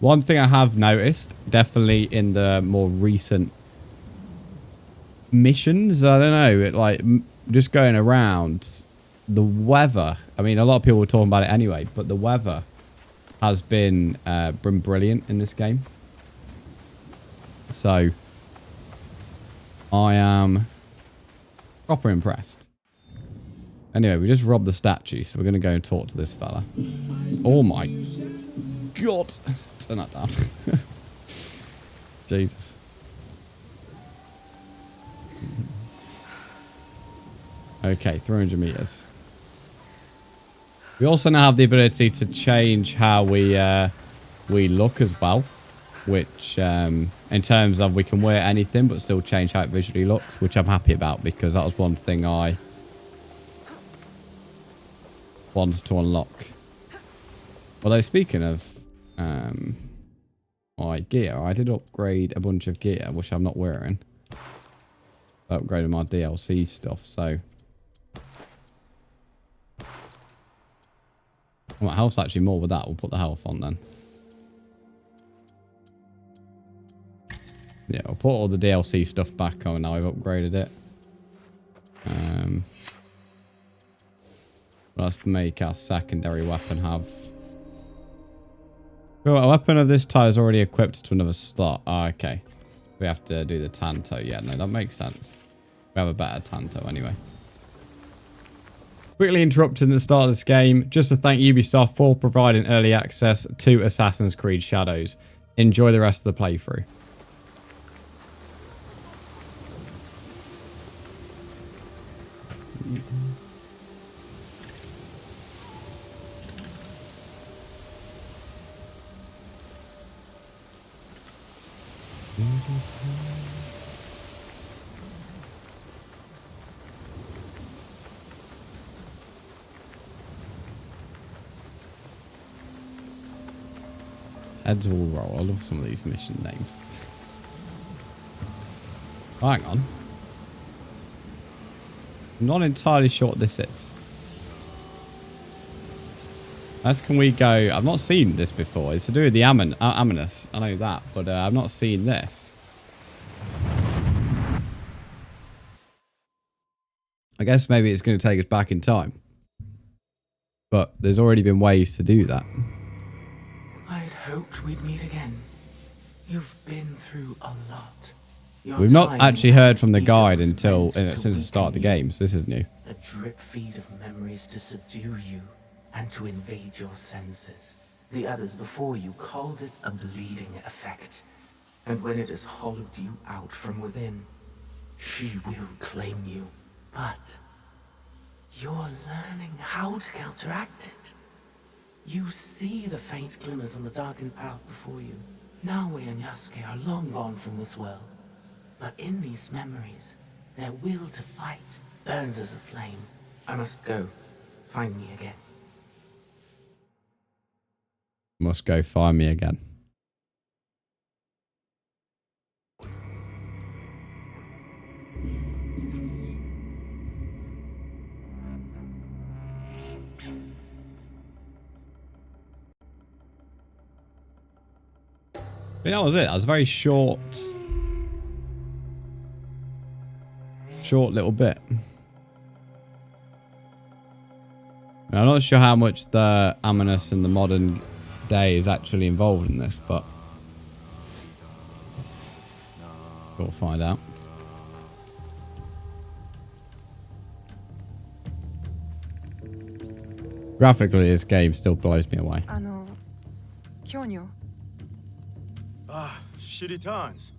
One thing I have noticed, definitely in the more recent missions, I don't know, it like just going around, the weather. I mean, a lot of people were talking about it anyway, but the weather has been brilliant in this game. So I am proper impressed. Anyway, we just robbed the statue, so we're going to go and talk to this fella. Oh my god. Turn that down. Jesus. Okay, 300 meters. We also now have the ability to change how we look as well, which in terms of we can wear anything but still change how it visually looks, which I'm happy about because that was one thing I wanted to unlock. Although speaking of my gear, I did upgrade a bunch of gear which I'm not wearing. I upgraded my DLC stuff, so well, my health's actually more with that. We'll put the health on then. Yeah, we'll put all the DLC stuff back on now. I've upgraded it. Let's make our secondary weapon have... Oh, a weapon of this type is already equipped to another slot. Oh, okay. We have to do the Tanto. Yeah, no, that makes sense. We have a better Tanto anyway. Quickly interrupted in the start of this game, just to thank Ubisoft for providing early access to Assassin's Creed Shadows. Enjoy the rest of the playthrough. Heads will roll. I love some of these mission names. Oh, hang on. I'm not entirely sure what this is. As can we go... I've not seen this before. It's to do with the animus. I know that, but I've not seen this. I guess maybe it's going to take us back in time. But there's already been ways to do that. I'd hoped we'd meet again. You've been through a lot. We've not actually heard from the guide until since the start of the game, so this is new. A drip feed of memories to subdue you and to invade your senses. The others before you called it a bleeding effect. And when it has hollowed you out from within, she will claim you. But you're learning how to counteract it. You see the faint glimmers on the darkened path before you. Naoe and Yasuke are long gone from this world. But in these memories, their will to fight burns as a flame. I must go. Find me again. Must go find me again. But that was it. That was a very short little bit. And I'm not sure how much the animus in the modern day is actually involved in this, but we'll find out. Graphically, this game still blows me away. Ah, shitty times.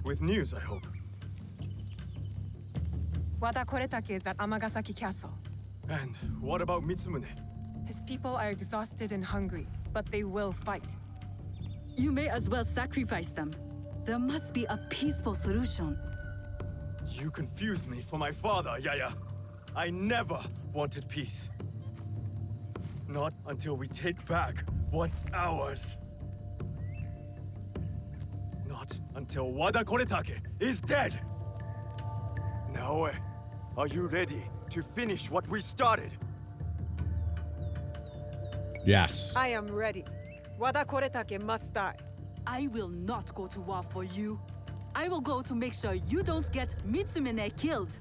With news, I hope. Wada Koretake is at Amagasaki Castle. And what about Mitsumune? His people are exhausted and hungry, but they will fight. You may as well sacrifice them. There must be a peaceful solution. You confuse me for my father, Yaya. I never wanted peace. Not until we take back what's ours. Not until Wada Koretake is dead. Naoe, are you ready to finish what we started? Yes. I am ready. Wada Koretake must die. I will not go to war for you. I will go to make sure you don't get Mitsumine killed.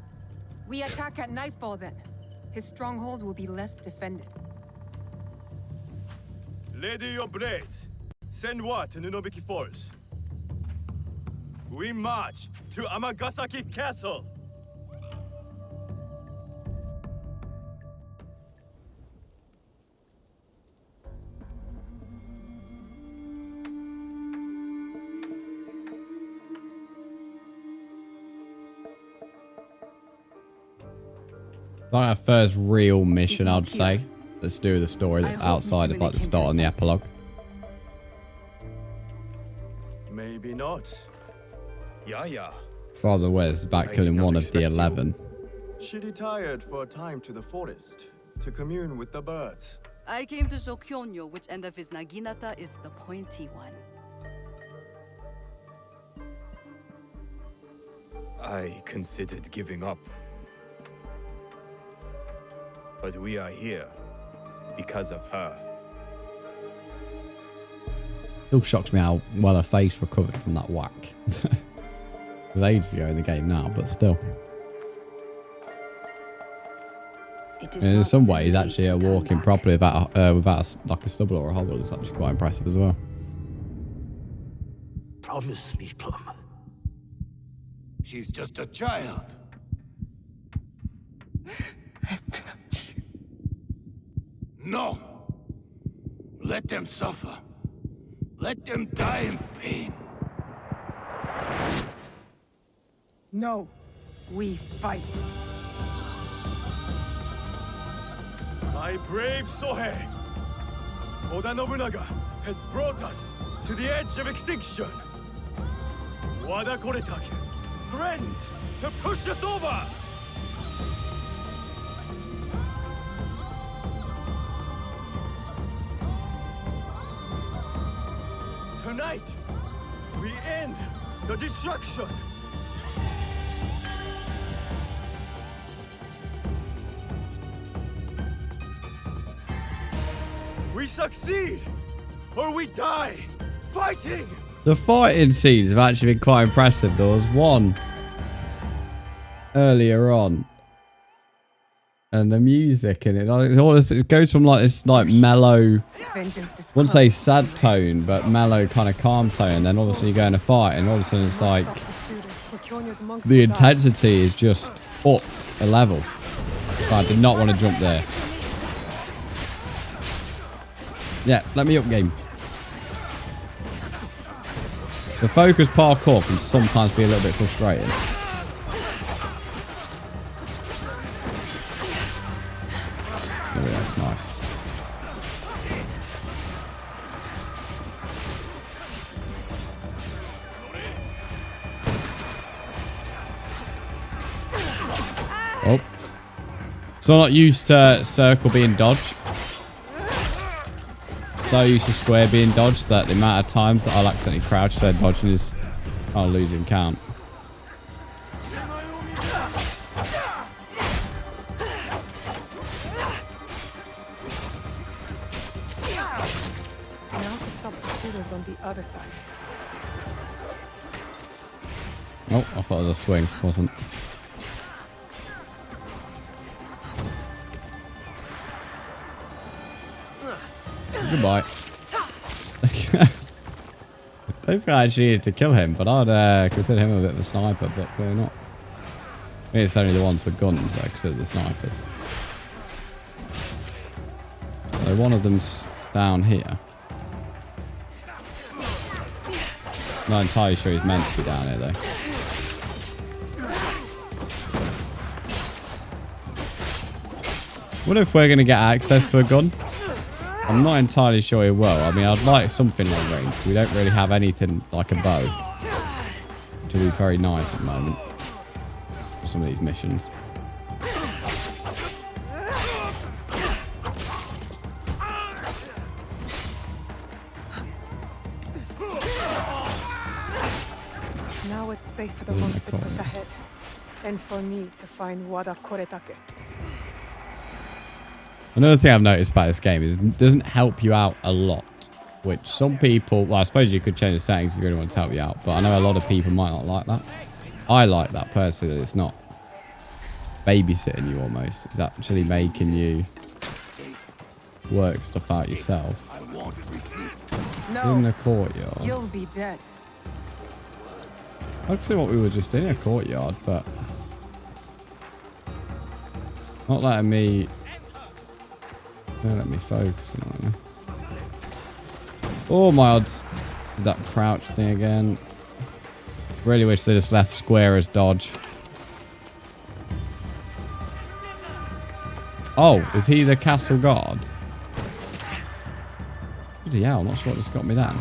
We attack at nightfall then. His stronghold will be less defended. Lady your blades. Send word to Nunobiki Falls. We march to Amagasaki Castle. Like our first real mission, I'd say. Let's do the story that's outside of like the start and the epilogue. Maybe not. Yeah. As far as I'm aware, this is about killing one of the 11. She retired for a time to the forest to commune with the birds. I came to show Kyonyo which end of his Naginata is the pointy one. I considered giving up. But we are here because of her. Still shocks me how well her face recovered from that whack. It was ages ago in the game now, but still. And in some ways, actually, walking properly without like a stubble or a hobble is actually quite impressive as well. Promise me, Plum. She's just a child. No. Let them suffer. Let them die in pain. No, we fight. My brave Sohei! Oda Nobunaga has brought us to the edge of extinction. Wada Koretake, friends to push us over! Tonight, we end the destruction! We succeed, or we die, fighting! The fighting scenes have actually been quite impressive. There was one earlier on. And the music in it goes from like this like mellow, I wouldn't say sad tone, but mellow kind of calm tone. Then obviously you go in a fight and all of a sudden it's like the intensity is just upped a level. So I did not want to jump there. Yeah, let me up game. The focus parkour can sometimes be a little bit frustrating. There we go, nice. Oh. So I'm not used to circle being dodged. So used to square being dodged that the amount of times that I'll accidentally crouch so dodging is I'll losing count. Now to stop the shooters on the other side. Oh, I thought it was a swing, wasn't. Goodbye. I don't think I actually needed to kill him, but I'd consider him a bit of a sniper, but we're not. I mean, it's only the ones with guns that I consider the snipers. So one of them's down here. Not entirely sure he's meant to be down here, though. What if we're going to get access to a gun? I'm not entirely sure he will. I mean, I'd like something long range. We don't really have anything like a bow. Which would be very nice at the moment. For some of these missions. Now it's safe for the monks to push ahead. And for me to find Wada Koretake. Another thing I've noticed about this game is it doesn't help you out a lot Which some people, well, I suppose you could change the settings if you really want to help you out, but I know a lot of people might not like that. I like that personally, that it's not babysitting you almost. It's actually making you work stuff out yourself. No, In the courtyard. you'll be dead. I'd say what we were just in a courtyard, but not letting me. Don't let me focus on it. Oh my odds! Did that crouch thing again. Really wish they just left square as dodge. Oh, is he the castle guard? Bloody hell, I'm not sure what just got me then.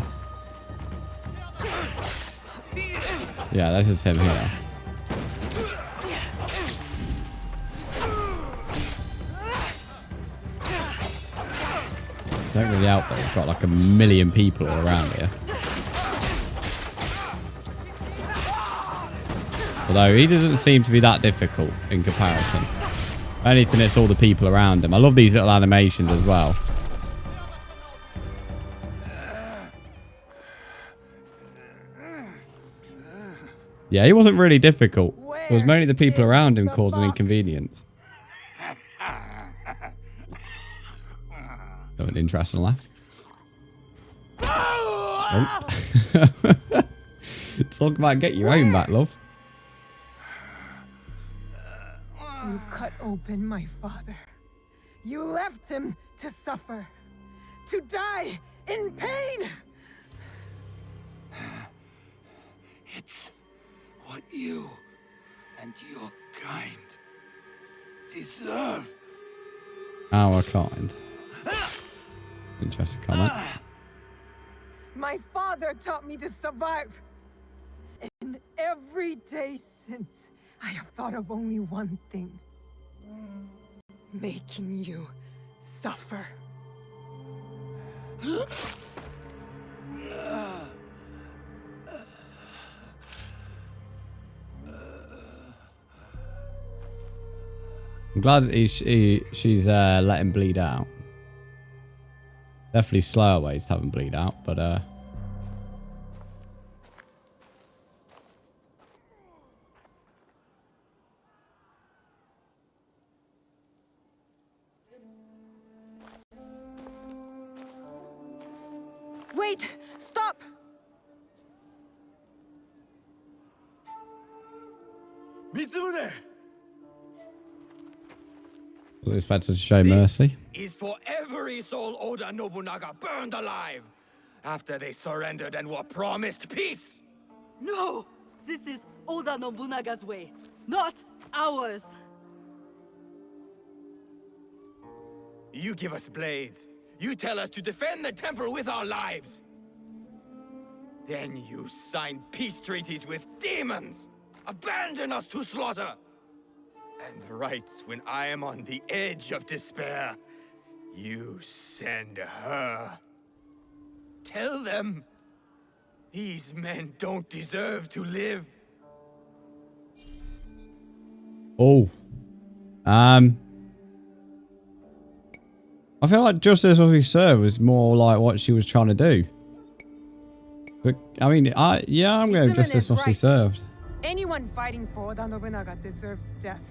Yeah, this is him here. Don't really help that we've got like a million people all around here. Although he doesn't seem to be that difficult in comparison. If anything, it's all the people around him. I love these little animations as well. Yeah, he wasn't really difficult. It was mainly the people around him causing inconvenience. That was an interesting laugh. Oh. Talk about get your own back, love. You cut open my father. You left him to suffer, to die in pain. It's what you and your kind deserve. Our kind. Interesting comment. My father taught me to survive. And every day since, I have thought of only one thing. Making you suffer. I'm glad she's let him bleed out. Definitely slower ways to have him bleed out, but Wait! Stop! Mitsumune! wasn't expected to show mercy. Is for every soul Oda Nobunaga burned alive after they surrendered and were promised peace. No! This is Oda Nobunaga's way, not ours. You give us blades. You tell us to defend the temple with our lives. Then you sign peace treaties with demons. Abandon us to slaughter. And right when I am on the edge of despair, you send her. Tell them these men don't deserve to live. Oh. I feel like justice must be served was more like what she was trying to do. But, I mean, I'm going justice must be served. Anyone fighting for Oda Nobunaga deserves death.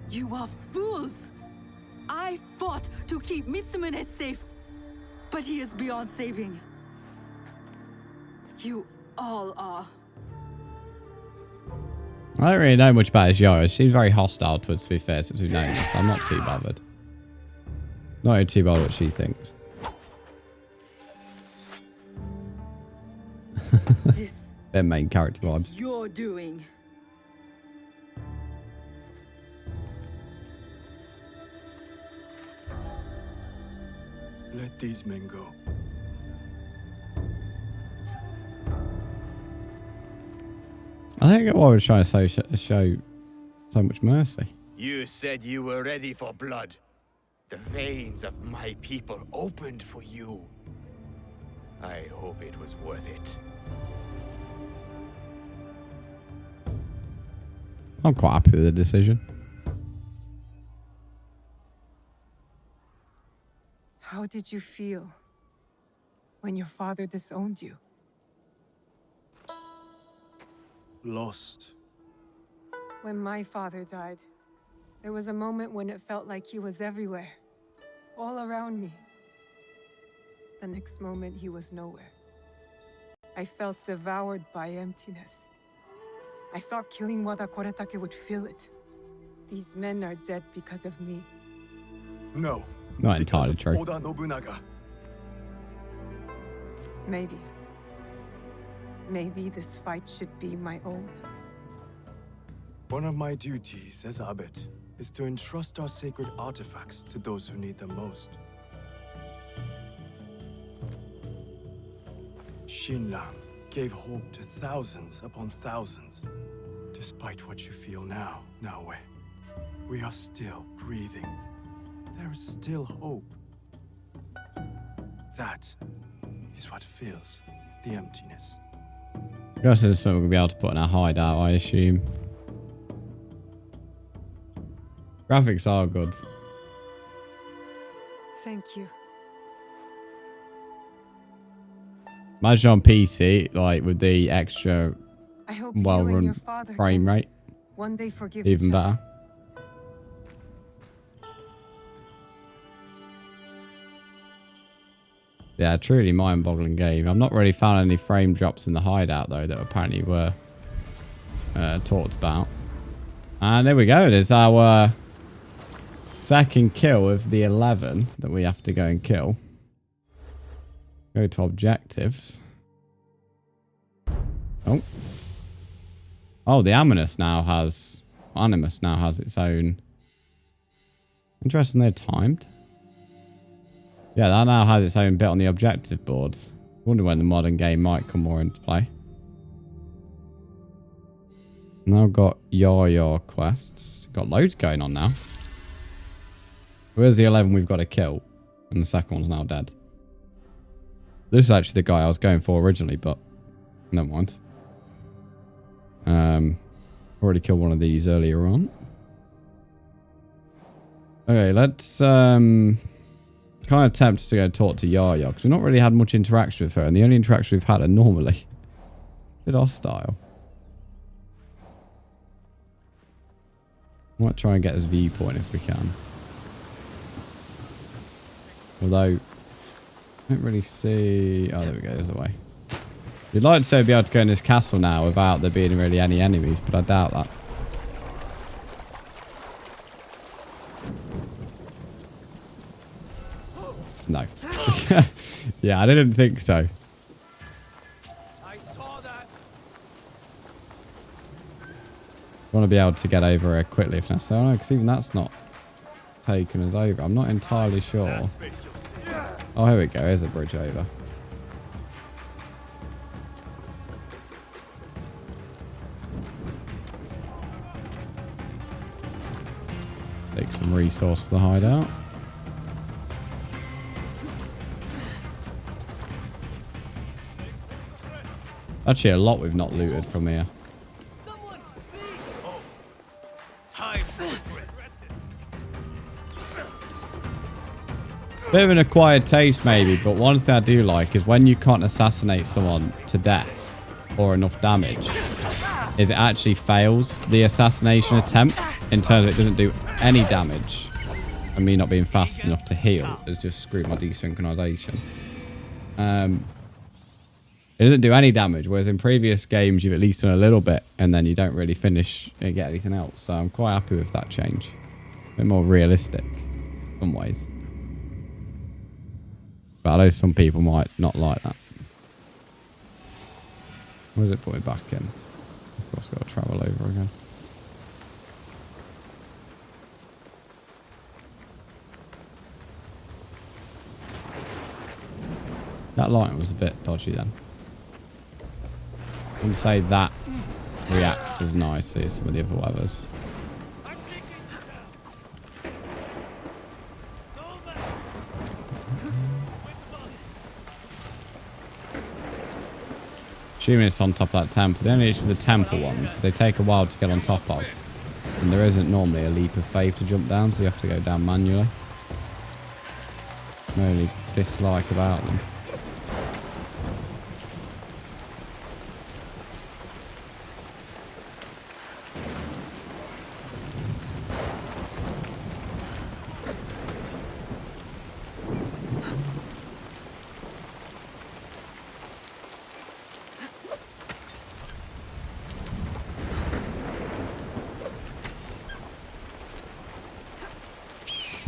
You are fools! I fought to keep Mitsumune safe, but he is beyond saving. You all are. I don't really know much about his Yara. She seems very hostile to us, to be fair, since we've known this. I'm not too bothered. Not too bothered what she thinks. This Their main character vibes. is your doing. Let these men go. I think what I was trying to show so much mercy. You said you were ready for blood. The veins of my people opened for you. I hope it was worth it. I'm quite happy with the decision. How did you feel when your father disowned you. Lost. When my father died, there was a moment when it felt like he was everywhere, all around me. The next moment, he was nowhere. I felt devoured by emptiness. I thought killing Wada Koretake would fill it. These men are dead because of me. No. Not entirely true. Oda Nobunaga. Maybe. Maybe this fight should be my own. One of my duties as abbot is to entrust our sacred artifacts to those who need them most. Shinran gave hope to thousands upon thousands. Despite what you feel now, Naoe, we are still breathing. There is still hope. That is what fills the emptiness. This is something we'll be able to put in our hideout, I assume. Graphics are good. Thank you. Imagine on PC, like with the extra I hope you and well-run your father frame can rate, one day forgive even each other. better. Yeah, truly mind-boggling game. I've not really found any frame drops in the hideout though that apparently were talked about. And there we go. There's our second kill of the 11 that we have to go and kill. Go to objectives. Oh. Oh, the animus now has its own. Interesting, they're timed. Yeah, that now has its own bit on the objective board. Wonder when the modern game might come more into play. Now got your quests. Got loads going on now. Where's the 11 we've got to kill? And the second one's now dead. This is actually the guy I was going for originally, but never mind. Already killed one of these earlier on. Okay, let's kind of tempted to go talk to Yaya because we've not really had much interaction with her, and the only interaction we've had are normally a bit hostile. Might try and get his viewpoint if we can. Although I don't really see. Oh, there we go. There's a way. You'd like to be able to go in this castle now without there being really any enemies, but I doubt that. No. Yeah, I didn't think so. I saw that. I want to be able to get over here quickly if necessary. Because even that's not taken us over. I'm not entirely sure. Oh, here we go. Here's a bridge over. Take some resource to the hideout. Actually, a lot we've not looted from here. Bit of an acquired taste maybe, but one thing I do like is when you can't assassinate someone to death or enough damage, is it actually fails the assassination attempt in terms of it doesn't do any damage, and me not being fast enough to heal has just screwed my desynchronization. It doesn't do any damage, whereas in previous games you've at least done a little bit and then you don't really finish and get anything else. So I'm quite happy with that change. A bit more realistic in some ways. But I know some people might not like that. Where does it put me back in? Of course, got to travel over again. That light was a bit dodgy then. I wouldn't say that reacts as nicely as some of the other weathers. Assuming it's on top of that temple. The only issue with the temple ones is they take a while to get on top of. And there isn't normally a leap of faith to jump down, so you have to go down manually. No only dislike about them.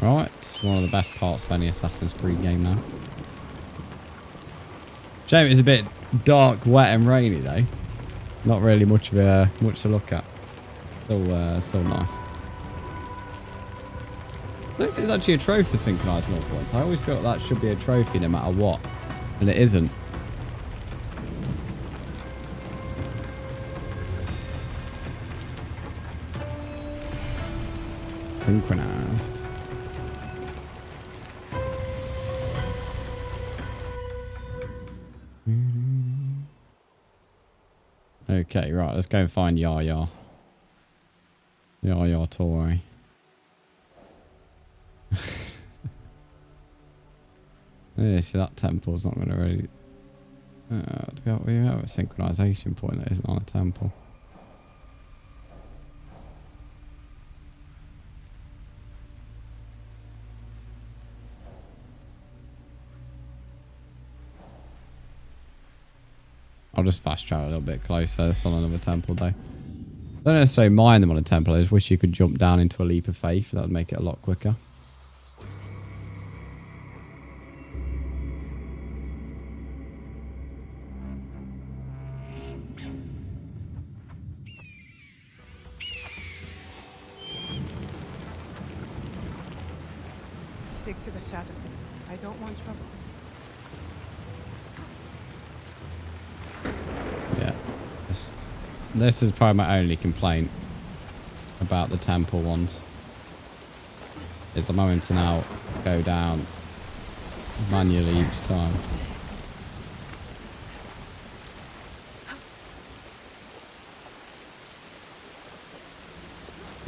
Right, it's one of the best parts of any Assassin's Creed game now. Shame it's a bit dark, wet and rainy though. Not really much to look at. Still nice. I don't know if it's actually a trophy for synchronizing all points. I always feel like that should be a trophy no matter what. And it isn't. Synchronized. Okay, right, let's go and find Yaya. Yaya Toy. Yeah, see, that temple's not going to really... we have a synchronization point that isn't on a temple. I'll just fast travel a little bit closer. It's on another temple though. I don't necessarily mind them on a temple. I just wish you could jump down into a leap of faith. That would make it a lot quicker. Stick to the shadows. I don't want trouble. Yeah. This is probably my only complaint about the temple ones. Is I'm having to now go down manually each time.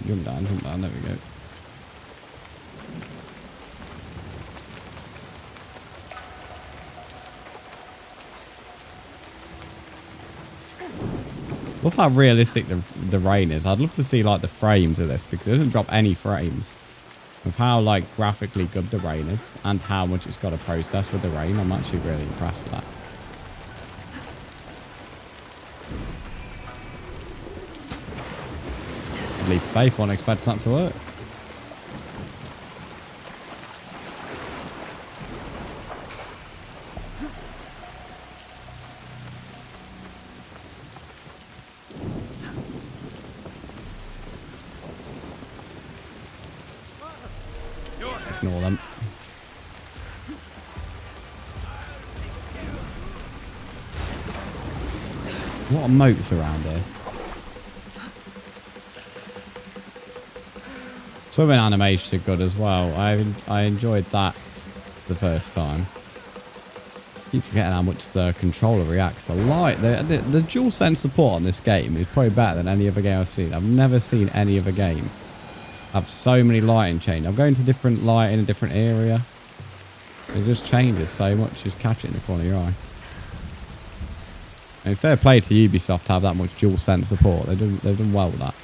Jump down, there we go. Love how realistic the rain is. I'd love to see like the frames of this because it doesn't drop any frames of how like graphically good the rain is and how much it's got to process with the rain. I'm actually really impressed with that. Leap of faith, wasn't expecting that to work. Ignore them. A lot of moats around here. Swimming animations are good as well. I enjoyed that the first time. Keep forgetting how much the controller reacts. The light, the dual sense support on this game is probably better than any other game I've seen. I've never seen any other game have so many lighting changes. I'm going to different light in a different area. It just changes so much. Just catch it in the corner of your eye. I mean, fair play to Ubisoft to have that much dual sense support. They've done well with that.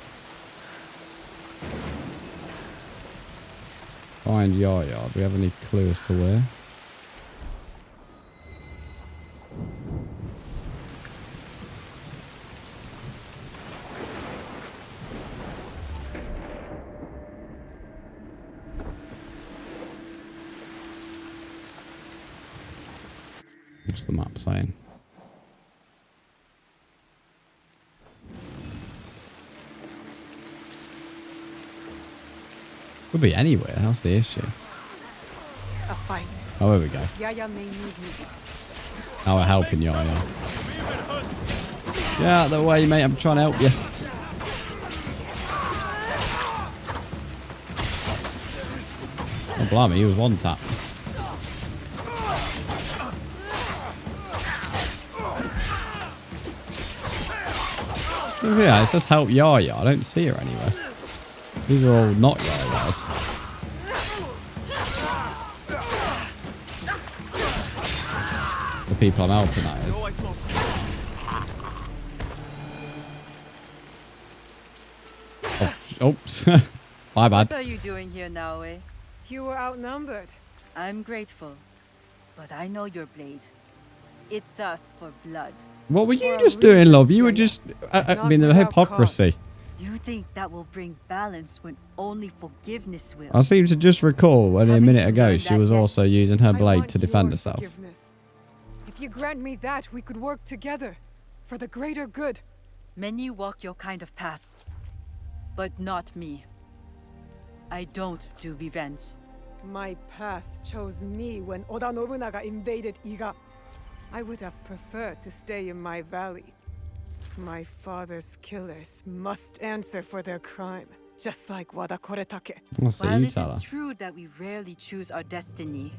Find Yaya. Do we have any clue as to where? What's the map saying? Could be anywhere. That's the issue. A fight. Oh, there we go. Yaya may need me. Now we're helping Yaya. Get out of the way, mate. I'm trying to help you. Oh, blimey. He was one tap. Yeah, it says help Yaya. I don't see her anywhere. These are all not Yayas. The people I'm helping, that is. Oh, oops. My bad. What are you doing here, Naoe? You were outnumbered. I'm grateful, but I know your blade. It's us for blood. What were you just doing, love? You were just... I mean, the hypocrisy. You think that will bring balance when only forgiveness will? I seem to just recall only a Haven't minute you ago learned she that was yet? also using her I blade want to defend your herself. forgiveness. If you grant me that, we could work together for the greater good. Many walk your kind of path, but not me. I don't do revenge. My path chose me when Oda Nobunaga invaded Iga. I would have preferred to stay in my valley. My father's killers must answer for their crime, just like Wada Koretake. So While you it tell her. is true that we rarely choose our destiny,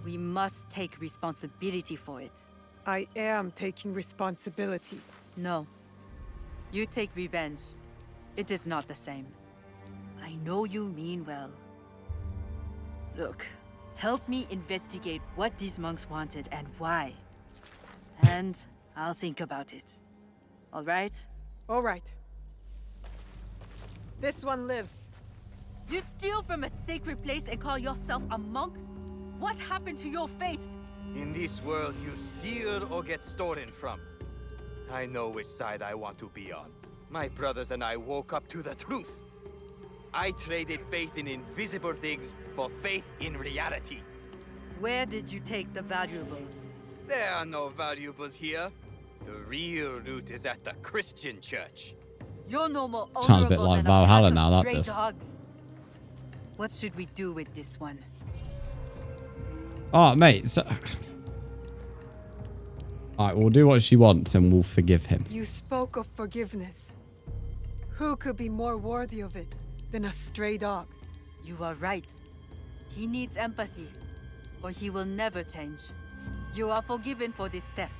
we must take responsibility for it. I am taking responsibility. No. You take revenge. It is not the same. I know you mean well. Look, help me investigate what these monks wanted and why. And I'll think about it. All right? All right. This one lives. You steal from a sacred place and call yourself a monk? What happened to your faith? In this world, you steal or get stolen from. I know which side I want to be on. My brothers and I woke up to the truth. I traded faith in invisible things for faith in reality. Where did you take the valuables? There are no valuables here. The real loot is at the Christian church. You're no more Sounds a bit honorable like than a pack Valhalla of now, that stray does. dogs. What should we do with this one? Oh, mate. So... Alright, we'll do what she wants and we'll forgive him. You spoke of forgiveness. Who could be more worthy of it than a stray dog? You are right. He needs empathy, or he will never change. You are forgiven for this theft.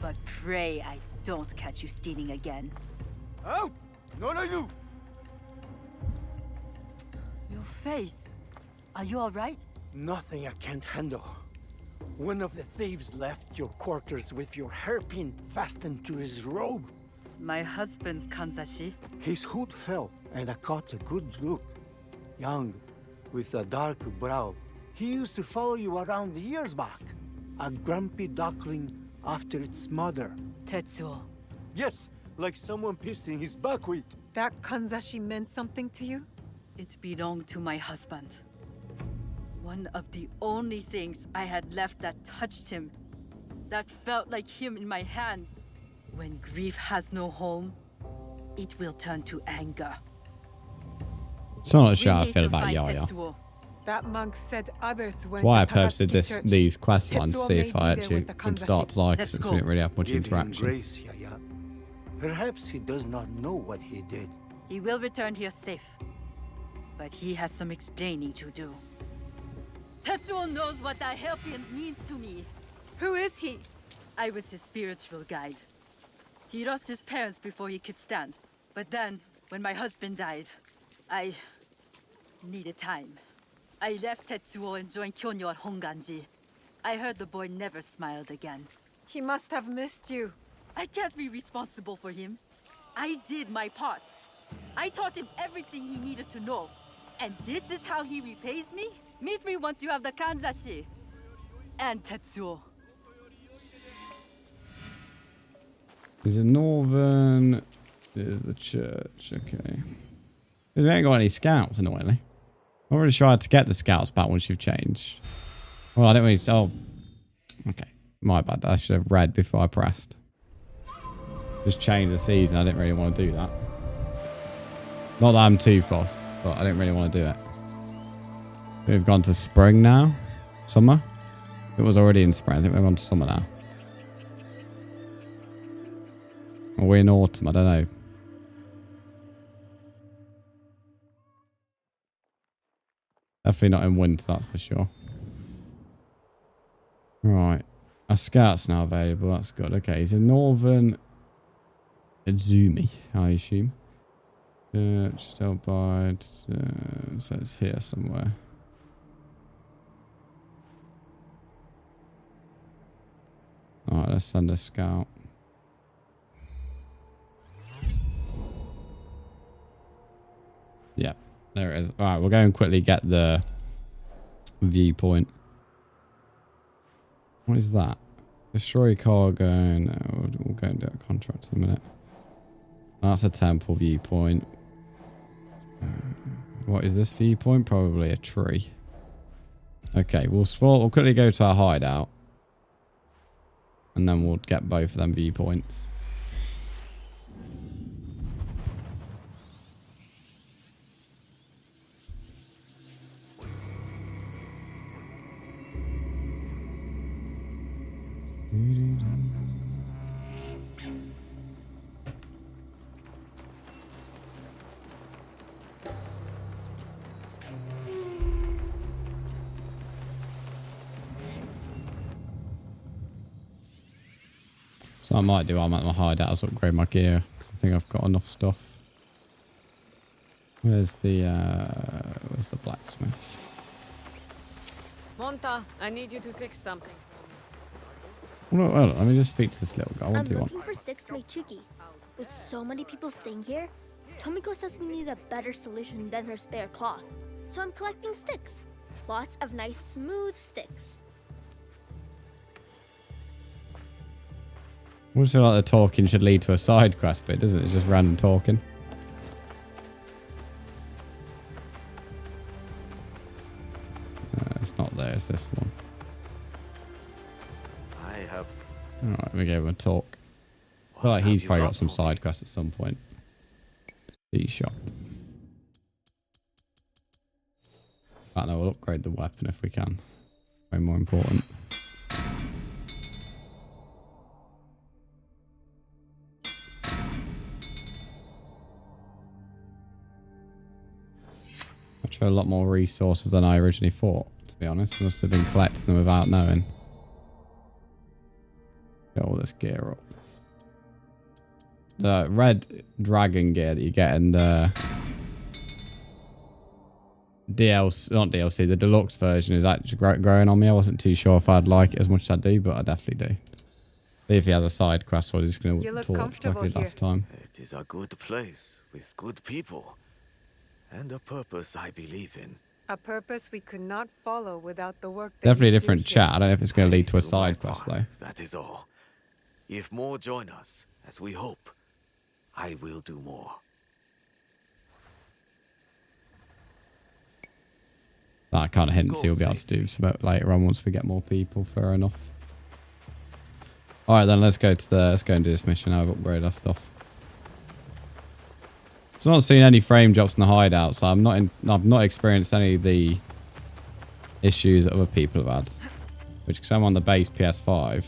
But pray I don't catch you stealing again. Out! Not I knew! Your face. Are you alright? Nothing I can't handle. One of the thieves left your quarters with your hairpin fastened to his robe. My husband's kanzashi. His hood fell, and I caught a good look. Young, with a dark brow. He used to follow you around years back. A grumpy duckling after its mother. Tetsuo. Yes, like someone pissed in his buckwheat. That kanzashi meant something to you? It belonged to my husband. One of the only things I had left that touched him. That felt like him in my hands. When grief has no home, it will turn to anger. So not sure We how I need feel to about find Yaya. Tetsuo. That monk said others went That's why I to posted Takatsuki Church. these quest lines to Tetsuo see may if be I there actually with the could start to kanzashi. like it Let's since go. we didn't really have much Give him interaction. grace, Yaya. Perhaps he does not know what he did. He will return here safe. But he has some explaining to do. Tetsuo knows what that hairpin means to me. Who is he? I was his spiritual guide. He lost his parents before he could stand. But then, when my husband died, I needed time. I left Tetsuo and joined Kyonyo at Honganji. I heard the boy never smiled again. He must have missed you. I can't be responsible for him. I did my part. I taught him everything he needed to know. And this is how he repays me? Meet me once you have the kanzashi. And Tetsuo. Is it northern? Is the church. Okay. We ain't got any scouts, annoyingly. I'm really sure I had to get the scouts back once you've changed. Well, I don't really... Oh. Okay. My bad. I should have read before I pressed. Just change the season. I didn't really want to do that. Not that I'm too fussed, but I didn't really want to do it. We've gone to spring now. Summer. It was already in spring. I think we've gone to summer now. Or we're in autumn. I don't know. Definitely not in winter, that's for sure. Right. Our scout's now available. That's good. Okay, he's in northern Izumi, I assume. Still by... so it's here somewhere. Alright, let's send a scout. Yeah, there it is. Alright, we'll go and quickly get the viewpoint. What is that? Destroy cargo. No, we'll go and do a contract in a minute. That's a temple viewpoint. What is this viewpoint? Probably a tree. Okay, we'll quickly go to our hideout. And then we'll get both of them viewpoints. So I might do, I'm at my hideout, I'll upgrade my gear, because I think I've got enough stuff. Where's the blacksmith? Monta, I need you to fix something. Well, let me just speak to this little guy. What I'm do you want? looking for sticks to make chuki. With so many people staying here, Tomiko says we need a better solution than her spare cloth. So I'm collecting sticks. Lots of nice, smooth sticks. I always feel like the talking should lead to a side quest, but it doesn't. It's just random talking. It's not there. It's this one. I have. Alright, we gave him a talk. I feel like he's probably got some side quests at some point. The shop. I know we'll upgrade the weapon if we can. Way more important. Actually, a lot more resources than I originally thought, to be honest. Must have been collecting them without knowing. Get all this gear up. The red dragon gear that you get in the DLC, not DLC, the deluxe version is actually growing on me. I wasn't too sure if I'd like it as much as I do, but I definitely do. See if he has a side quest or he's just going to talk like he did last time. It is a good place with good people and a purpose I believe in. A purpose we could not follow without the work that Definitely a you do different here. chat. I don't know if it's going to lead to a Do my side quest part, though. That is all. If more join us, as we hope, I will do more. That kind of hints he'll be able to do some later on once we get more people. Fair enough. All right, then let's go and do this mission. I've upgraded our stuff. So I'm not seeing any frame drops in the hideout, so I've not experienced any of the issues that other people have had. Which, because I'm on the base PS5,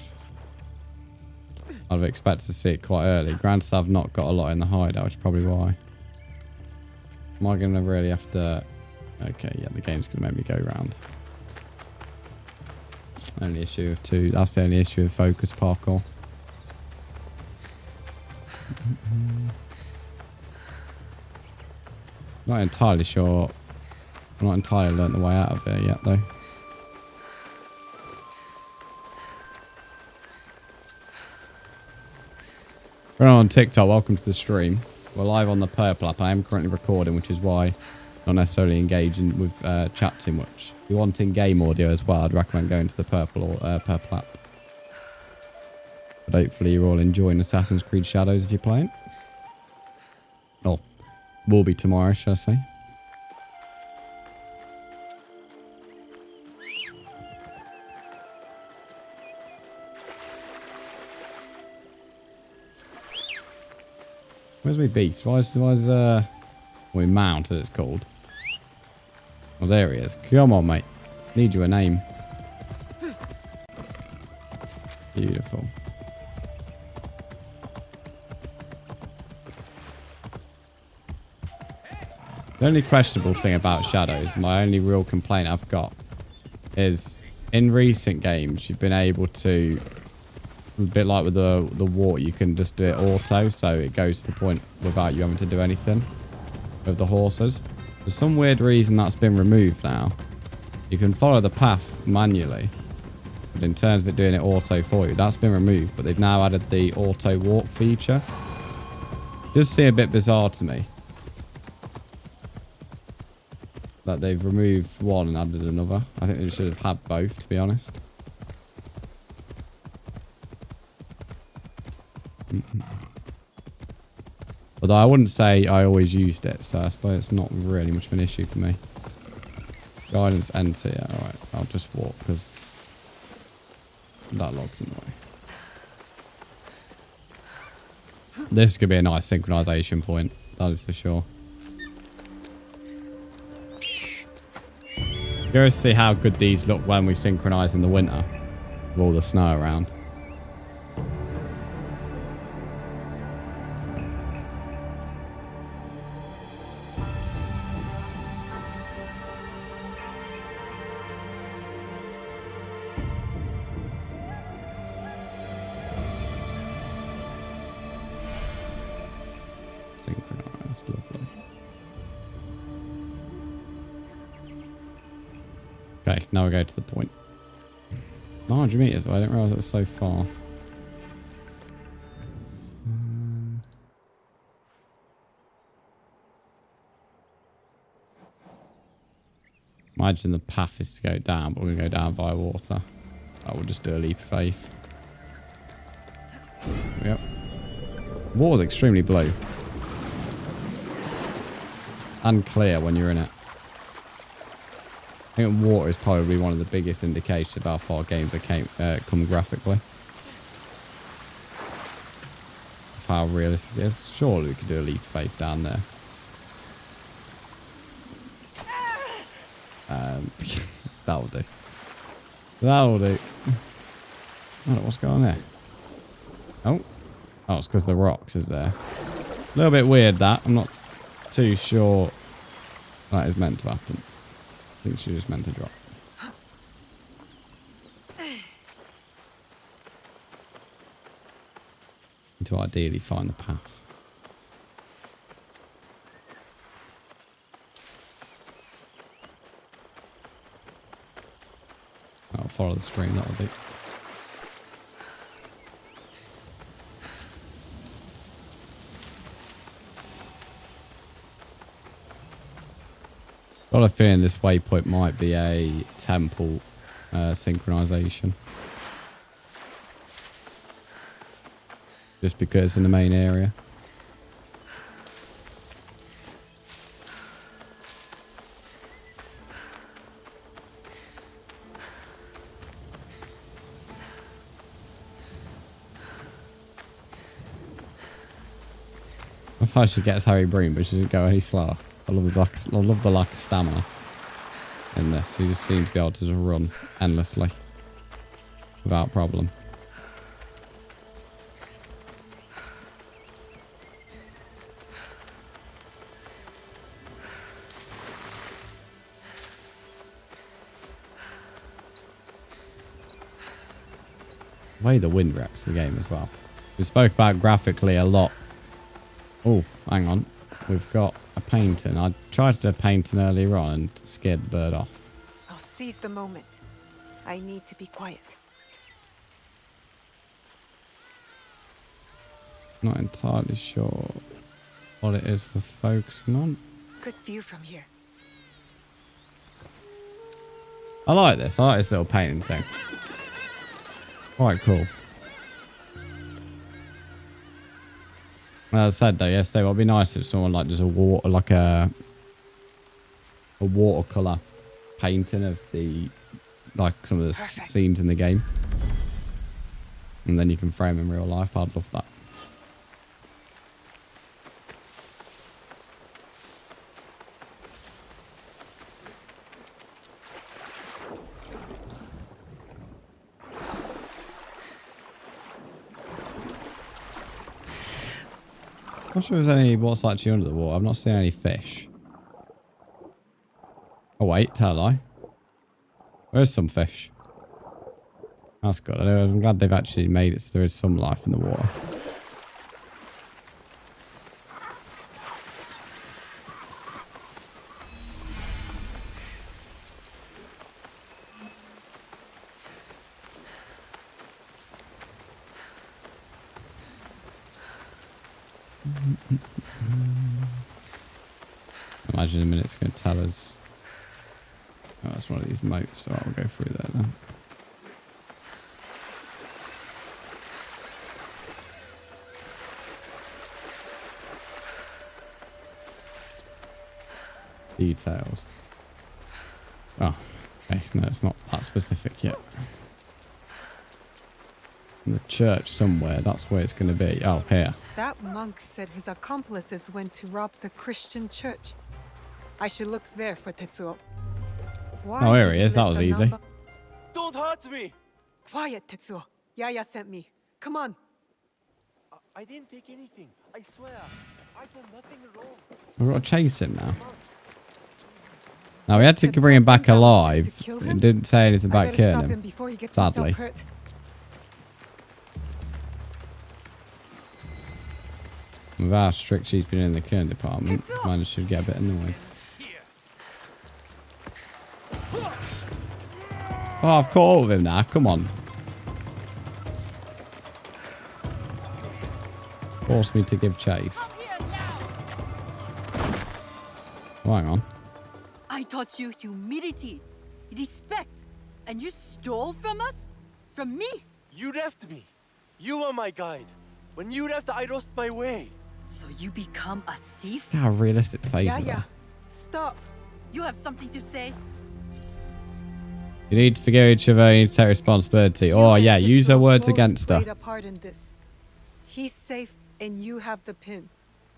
I'd have expected to see it quite early. Granted, I've not got a lot in the hideout, which is probably why. Am I going to really have to... Okay, yeah, the game's going to make me go round. Only issue of 2. That's the only issue of focus parkour. Not entirely sure. I'm not entirely learnt the way out of it yet, though. If you're on TikTok, welcome to the stream. We're live on the Purple app. I am currently recording, which is why I'm not necessarily engaging with chat too much. If you're wanting game audio as well, I'd recommend going to the Purple app. But hopefully you're all enjoying Assassinscreedshadows if you're playing. Oh, will be tomorrow, should I say. Where's my beast? Why is we mount as it's called? Oh, there he is. Come on, mate. Need you a name. Beautiful. The only questionable thing about Shadows, my only real complaint I've got, is in recent games you've been able to, a bit like with the water, you can just do it auto, so it goes to the point without you having to do anything with the horses. For some weird reason that's been removed now. You can follow the path manually, but in terms of it doing it auto for you, that's been removed, but they've now added the auto walk feature. Does seem a bit bizarre to me that they've removed one and added another. I think they should have had both, to be honest. Although I wouldn't say I always used it, so I suppose it's not really much of an issue for me. Guidance enter, yeah, alright. I'll just walk because that log's in the way. This could be a nice synchronization point, that is for sure. Curious to see how good these look when we synchronize in the winter with all the snow around. Synchronized, lovely. Okay, now we go to the point. 900 meters, but I didn't realize it was so far. Imagine the path is to go down, but we're going to go down via water. I will just do a leap of faith. Yep. Water's extremely blue. And clear when you're in it. I think water is probably one of the biggest indicators of how far games are come graphically. Of how realistic it is. Surely we could do a leap of faith down there. That'll do. That'll do. Oh, what's going on there? Oh. Oh, it's because the rocks is there. A little bit weird that. I'm not too sure that is meant to happen. I think she's just meant to drop. To ideally find the path. I'll follow the stream, that'll do. Got a feeling this waypoint might be a temple synchronization. Just because it's in the main area. I thought she gets Harry Breen, but she didn't go any slower. I love the lack of stamina in this. He just seems to be able to just run endlessly without problem. The way the wind reacts the game as well. We spoke about graphically a lot. Oh, hang on. We've got a painting. I tried to do a painting earlier on and scared the bird off. I'll seize the moment. I need to be quiet. Not entirely sure what it is we're focusing on. Good view from here. I like this. I like this little painting thing. Quite cool. As I said though yesterday, it would be nice if someone like does a watercolor painting of the some of the scenes in the game, and then you can frame in real life. I'd love that. I'm not sure if there's any what's actually under the water. I've not seen any fish. Oh wait, tell a lie. There's some fish. That's good. I'm glad they've actually made it so there is some life in the water. Imagine in a minute it's going to tell us. Oh, that's one of these moats, so I'll go through there then. details. Oh, okay. No, it's not that specific yet. In the church somewhere, that's where it's going to be. Oh, here. That monk said his accomplices went to rob the Christian church. I should look there for Tetsuo. Why Oh, here did he you is. That let was the easy. Namba- Don't hurt me! Quiet, Tetsuo. Yaya sent me. Come on. I didn't take anything. I swear. I've done nothing wrong. We've got to chase him now. Now, we had to bring him back alive. It didn't say anything about killing him. Sadly. With how strict she's been in the killing department, man should get a bit annoyed. Oh, I've caught up with him now. Come on. Force me to give chase. Oh, hang on. I taught you humility, respect, and you stole from us? From me? You left me. You were my guide. When you left, I lost my way. So you become a thief? How realistic face is Yaya, that? stop. You have something to say? You need to forgive each other. You need to take responsibility. Oh, yeah. Use her words against her. Played a part in this. He's safe and you have the pin.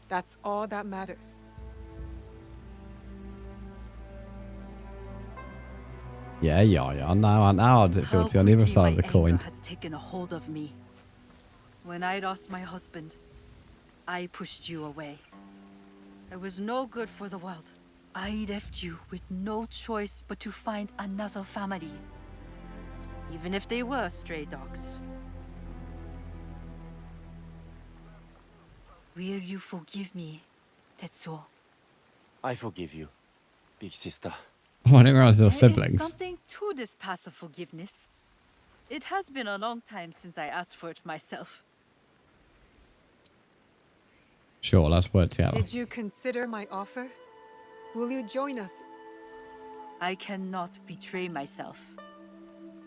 That's all that matters. Yeah. Now how does it feel to be on the other side of the coin? Has taken a hold of me. When I lost my husband, I pushed you away. I was no good for the world. I left you with no choice but to find another family. Even if they were stray dogs. Will you forgive me, Tetsuo? I forgive you, big sister. Oh, I didn't realize they were There is siblings. something to this passive forgiveness. It has been a long time since I asked for it myself. Sure, let's work together. Did you consider my offer? Will you join us? I cannot betray myself.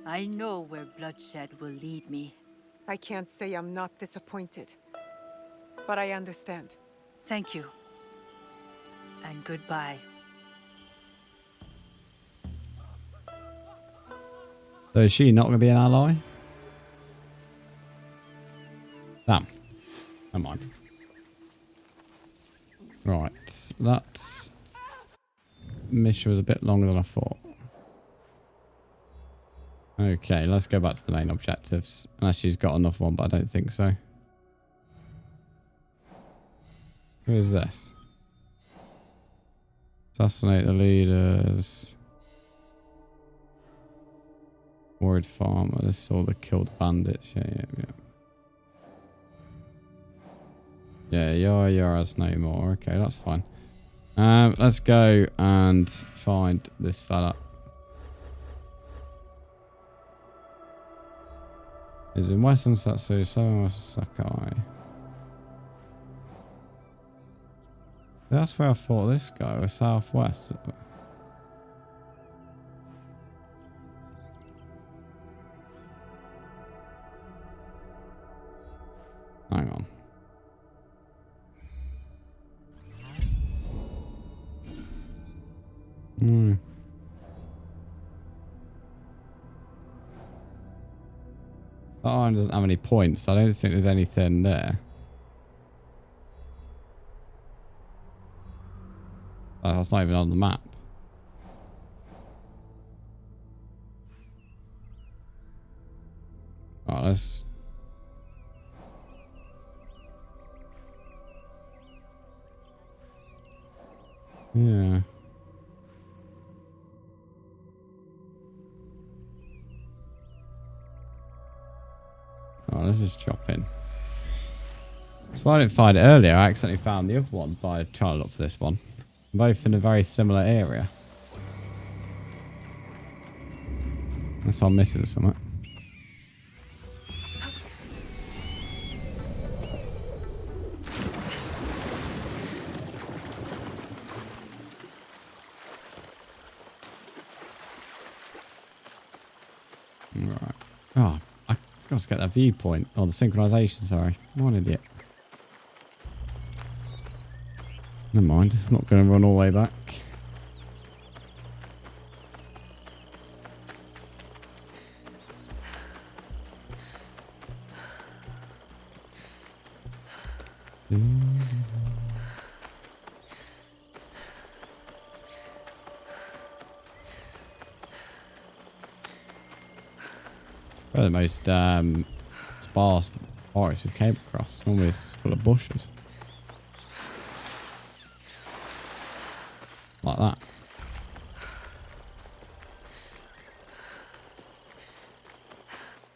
I know where bloodshed will lead me. I can't say I'm not disappointed. But I understand. Thank you. And goodbye. So is she not going to be an ally? Damn. Never mind. Right. That mission was a bit longer than I thought. Okay, let's go back to the main objectives. Unless she's got another one, but I don't think so. Who is this? Assassinate the leaders. Worried farmer. This is all the killed bandits. Yeah, Yara's no more. Okay, that's fine. Let's go and find this fella. Is in Western Satsu, Southern Sakai. That's where I thought this guy was, southwest. Hang on. That iron doesn't have any points, so I don't think there's anything there. Oh, that's not even on the map. Alright, let's... Yeah. Oh, let's just chop in. That's why I didn't find it earlier. I accidentally found the other one by trying to look for this one. Both in a very similar area. Unless I'm missing something. Right. Oh, I forgot to get that viewpoint. Oh, the synchronization, sorry. I'm an idiot. Never mind. I'm not going to run all the way back. Probably the most sparse forest we came across. Normally it's full of bushes. Like that.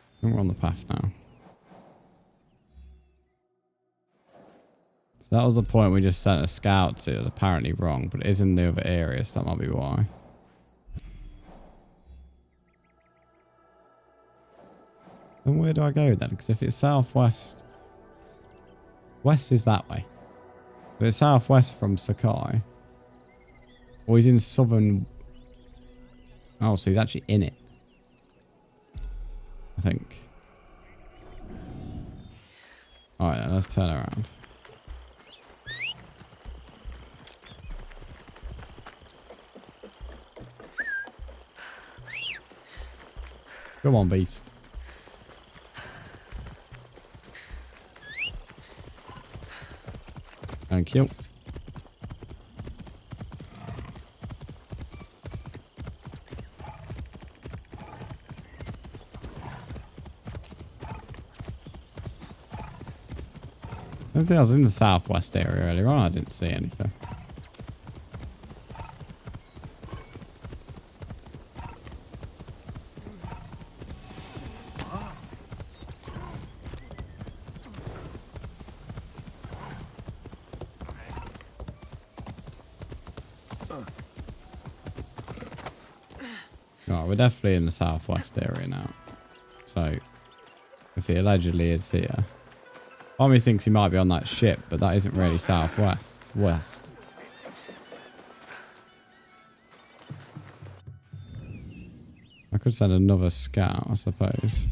I think we're on the path now. So that was the point we just sent a scout to. It was apparently wrong, but it is in the other area, so that might be why. Then where do I go then? Because if it's southwest... West is that way. But it's southwest from Sakai. Or he's in southern... Oh, so he's actually in it. I think. Alright then, let's turn around. Come on, beast. Thank you. I think I was in the southwest area earlier on. I didn't see anything. Right, we're definitely in the southwest area now. So, if he allegedly is here. Army thinks he might be on that ship, but that isn't really southwest. It's west. I could send another scout, I suppose.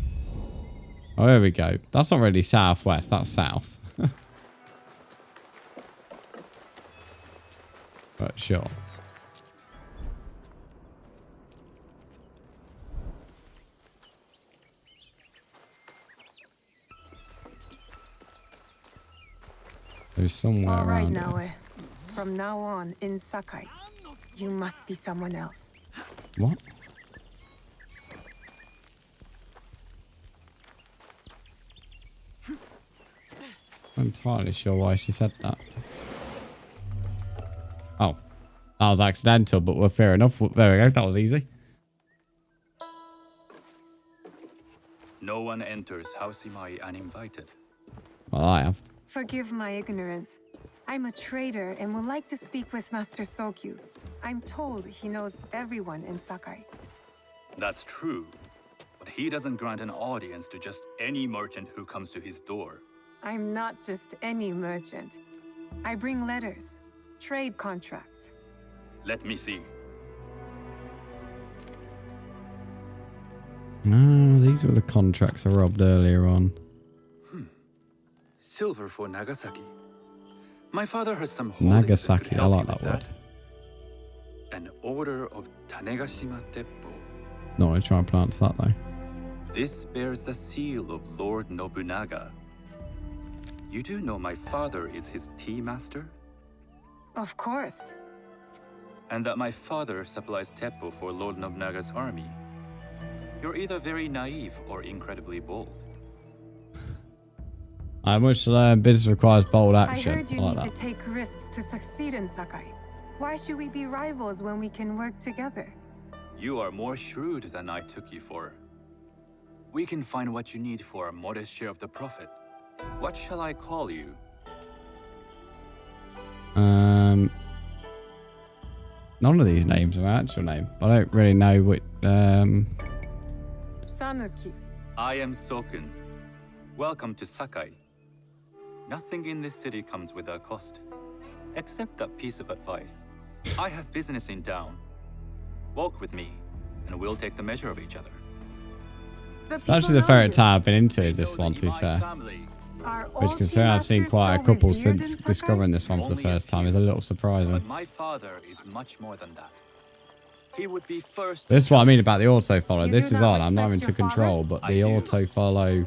Oh, here we go. That's not really southwest. That's south. But sure. There's somewhere all right, around Naoe. From now on, in Sakai, you must be someone else. What? I'm entirely sure why she said that. Oh, that was accidental, but we're fair enough. There we go. That was easy. No one enters House Imai uninvited. Well, I have. Forgive my ignorance. I'm a trader and would like to speak with Master Sokyu. I'm told he knows everyone in Sakai. That's true, but he doesn't grant an audience to just any merchant who comes to his door. I'm not just any merchant. I bring letters, trade contracts. Let me see. Oh, these were the contracts I robbed earlier on. Silver for Nagasaki. My father has some holdings Nagasaki, that could I help like you with that word. An order of Tanegashima Teppo. No, I try and pronounce that though. This bears the seal of Lord Nobunaga. You do know my father is his tea master? Of course. And that my father supplies Teppo for Lord Nobunaga's army. You're either very naive or incredibly bold. I wish to learn business requires bold I action. heard you I like need that. to take risks to succeed in Sakai. Why should we be rivals when we can work together? You are more shrewd than I took you for. We can find what you need for a modest share of the profit. What shall I call you? None of these names are my actual name. I don't really know what. Sanuki. I am Sokun. Welcome to Sakai. Nothing in this city comes without cost. Except that piece of advice. I have business in town. Walk with me, and we'll take the measure of each other. It's actually the favorite time I've been into is this one, to be fair. Which, considering I've seen quite a couple since discovering this one for the first time, is a little surprising. But my father is much more than that. He would be first. This is what I mean about the auto-follow. This is on. I'm not even to control, but the auto-follow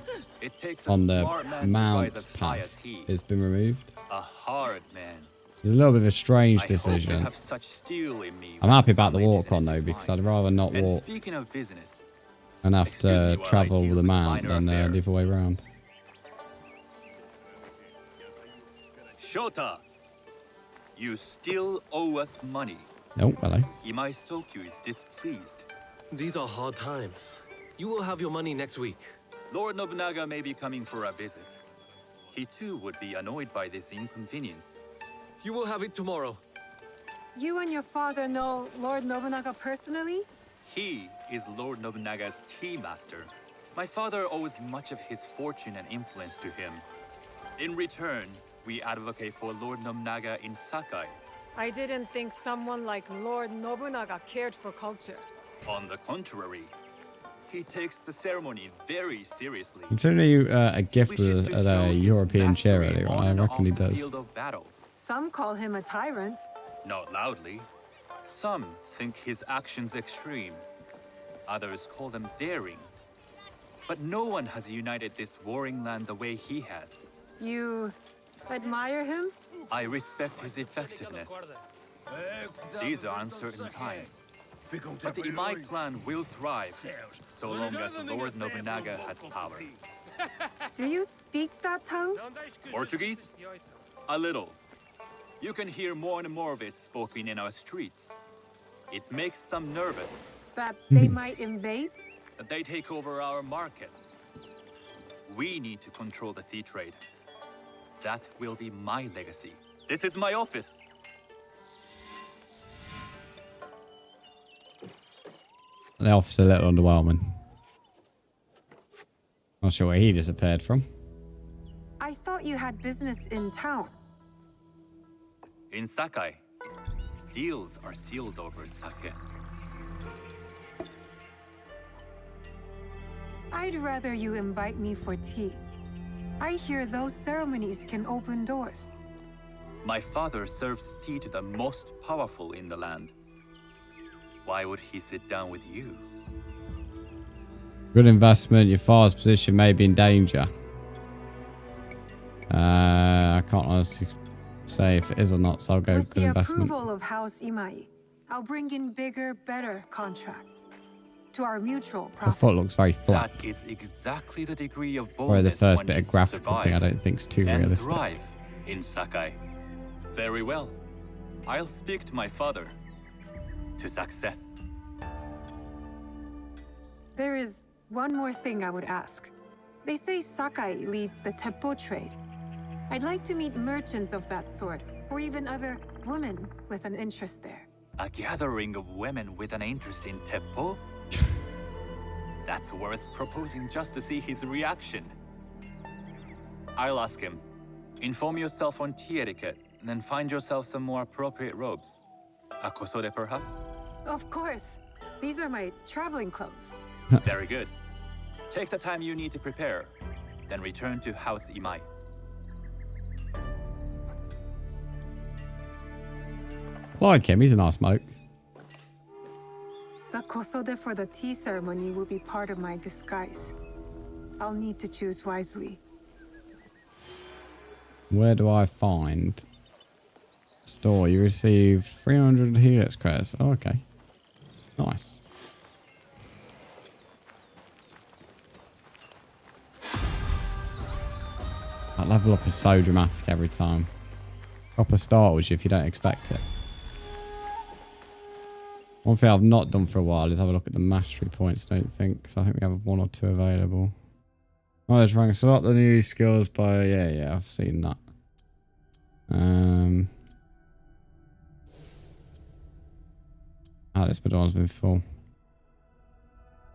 on the mount path has been removed. hard man. It's a little bit of a strange I hope you decision. have such steel in me I'm happy about the when walk on business though, is because mine. I'd rather not And walk speaking of business, and have excuse me to while I travel deal the with mount minor than the affairs. other way around. Shota, you still owe us money. Oh, hello. Imai Stokyu is displeased. These are hard times. You will have your money next week. Lord Nobunaga may be coming for a visit. He too would be annoyed by this inconvenience. You will have it tomorrow. You and your father know Lord Nobunaga personally? He is Lord Nobunaga's tea master. My father owes much of his fortune and influence to him. In return, we advocate for Lord Nobunaga in Sakai. I didn't think someone like Lord Nobunaga cared for culture. On the contrary, he takes the ceremony very seriously. Considering you a gift Wishes to at show a his European chair mastery earlier, on I and reckon he off the does. field of battle. Some call him a tyrant. Not loudly. Some think his actions extreme. Others call them daring. But no one has united this warring land the way he has. You admire him? I respect his effectiveness. These are uncertain times. But the Imai clan will thrive, so long as Lord Nobunaga has power. Do you speak that tongue? Portuguese? A little. You can hear more and more of it spoken in our streets. It makes some nervous. That they might invade? That they take over our markets. We need to control the sea trade. That will be my legacy. This is my office. The office a little underwhelming. Not sure where he disappeared from. I thought you had business in town. In Sakai, deals are sealed over sake. I'd rather you invite me for tea. I hear those ceremonies can open doors. My father serves tea to the most powerful in the land. Why would he sit down with you? Good investment. Your father's position may be in danger. I can't honestly say if it is or not, so I'll go With good the investment. approval of House Imai, I'll bring in bigger, better contracts. To our mutual The profit. foot looks very flat. That is exactly the degree of Or the boldness first one bit of needs to graphical thing I survive don't think is too and realistic. thrive in Sakai. Very well. I'll speak to my father. To success. There is one more thing I would ask. They say Sakai leads the teppo trade. I'd like to meet merchants of that sort, or even other women with an interest there. A gathering of women with an interest in teppo? That's worth proposing just to see his reaction. I'll ask him. Inform yourself on tea etiquette, and then find yourself some more appropriate robes. A kosode, perhaps? Of course. These are my traveling clothes. Very good. Take the time you need to prepare, then return to House Imai. Like him, he's a nice bloke. The kosode for the tea ceremony will be part of my disguise. I'll need to choose wisely. Where do I find store? You received 300 helix credits. Oh, okay. Nice. That level up is so dramatic every time. Proper Star Wars if you don't expect it. One thing I've not done for a while is have a look at the mastery points, I don't think. So I think we have 1 or 2 available. Oh, they're trying to select the new skills by... Yeah, I've seen that. This Madonna's been full.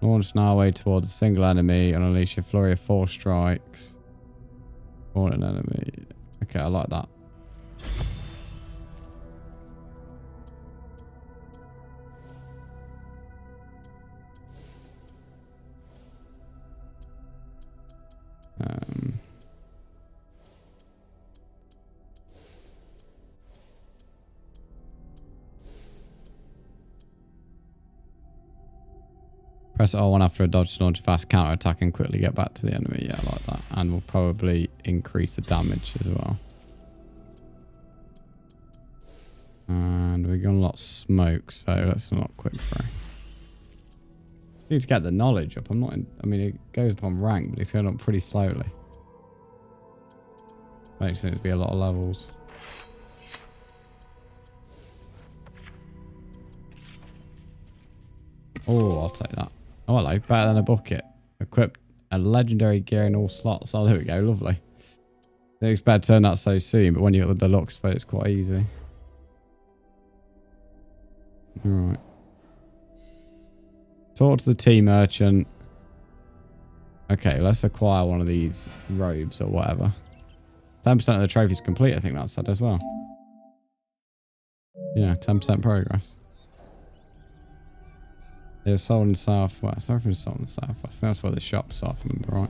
Launch Naoe towards a single enemy and unleash a flurry of 4 strikes. On an enemy. Okay, I like that. Press R1 after a dodge to launch a fast counter attack and quickly get back to the enemy. Yeah, I like that. And will probably increase the damage as well. smoke, so let's not quick throw. Need to get the knowledge up. I'm not in, I mean, it goes up on rank, but it's going up pretty slowly. Makes sense to be a lot of levels. Oh, I'll take that. Oh, hello. Better than a bucket. Equipped a legendary gear in all slots. Oh, there we go. Lovely. Didn't expect to turn that so soon, but when you got the deluxe spot, it's quite easy. Alright. Talk to the tea merchant. Okay, let's acquire one of these robes or whatever. 10% of the trophy's complete, I think that's said as well. Yeah, 10% progress. It's sold in the southwest. Everything's sold in the southwest. I think that's where the shops are, if I remember right.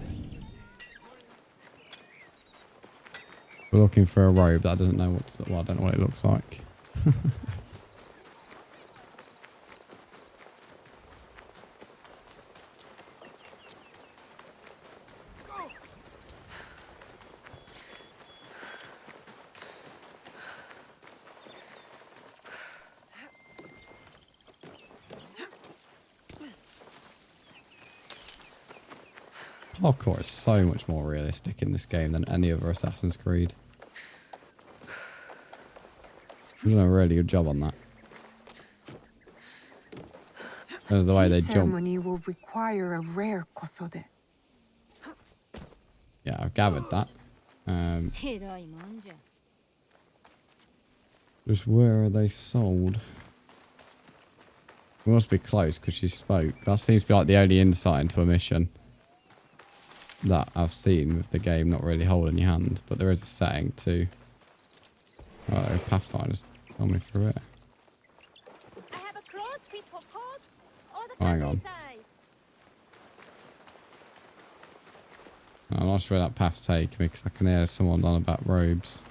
We're looking for a robe that doesn't know what to, well, I don't know what it looks like. Parkour is so much more realistic in this game than any other Assassin's Creed. They've done a really good job on that. There's the way they jump. Ceremony will require a rare kosode. Yeah, I've gathered that. Just where are they sold? We must be close because she spoke. That seems to be like the only insight into a mission that I've seen with the game not really holding your hand, but there is a setting too. Oh, Pathfinder's told me through it. Oh, hang on. I'm not sure where that path's taking me because I can hear someone on about robes.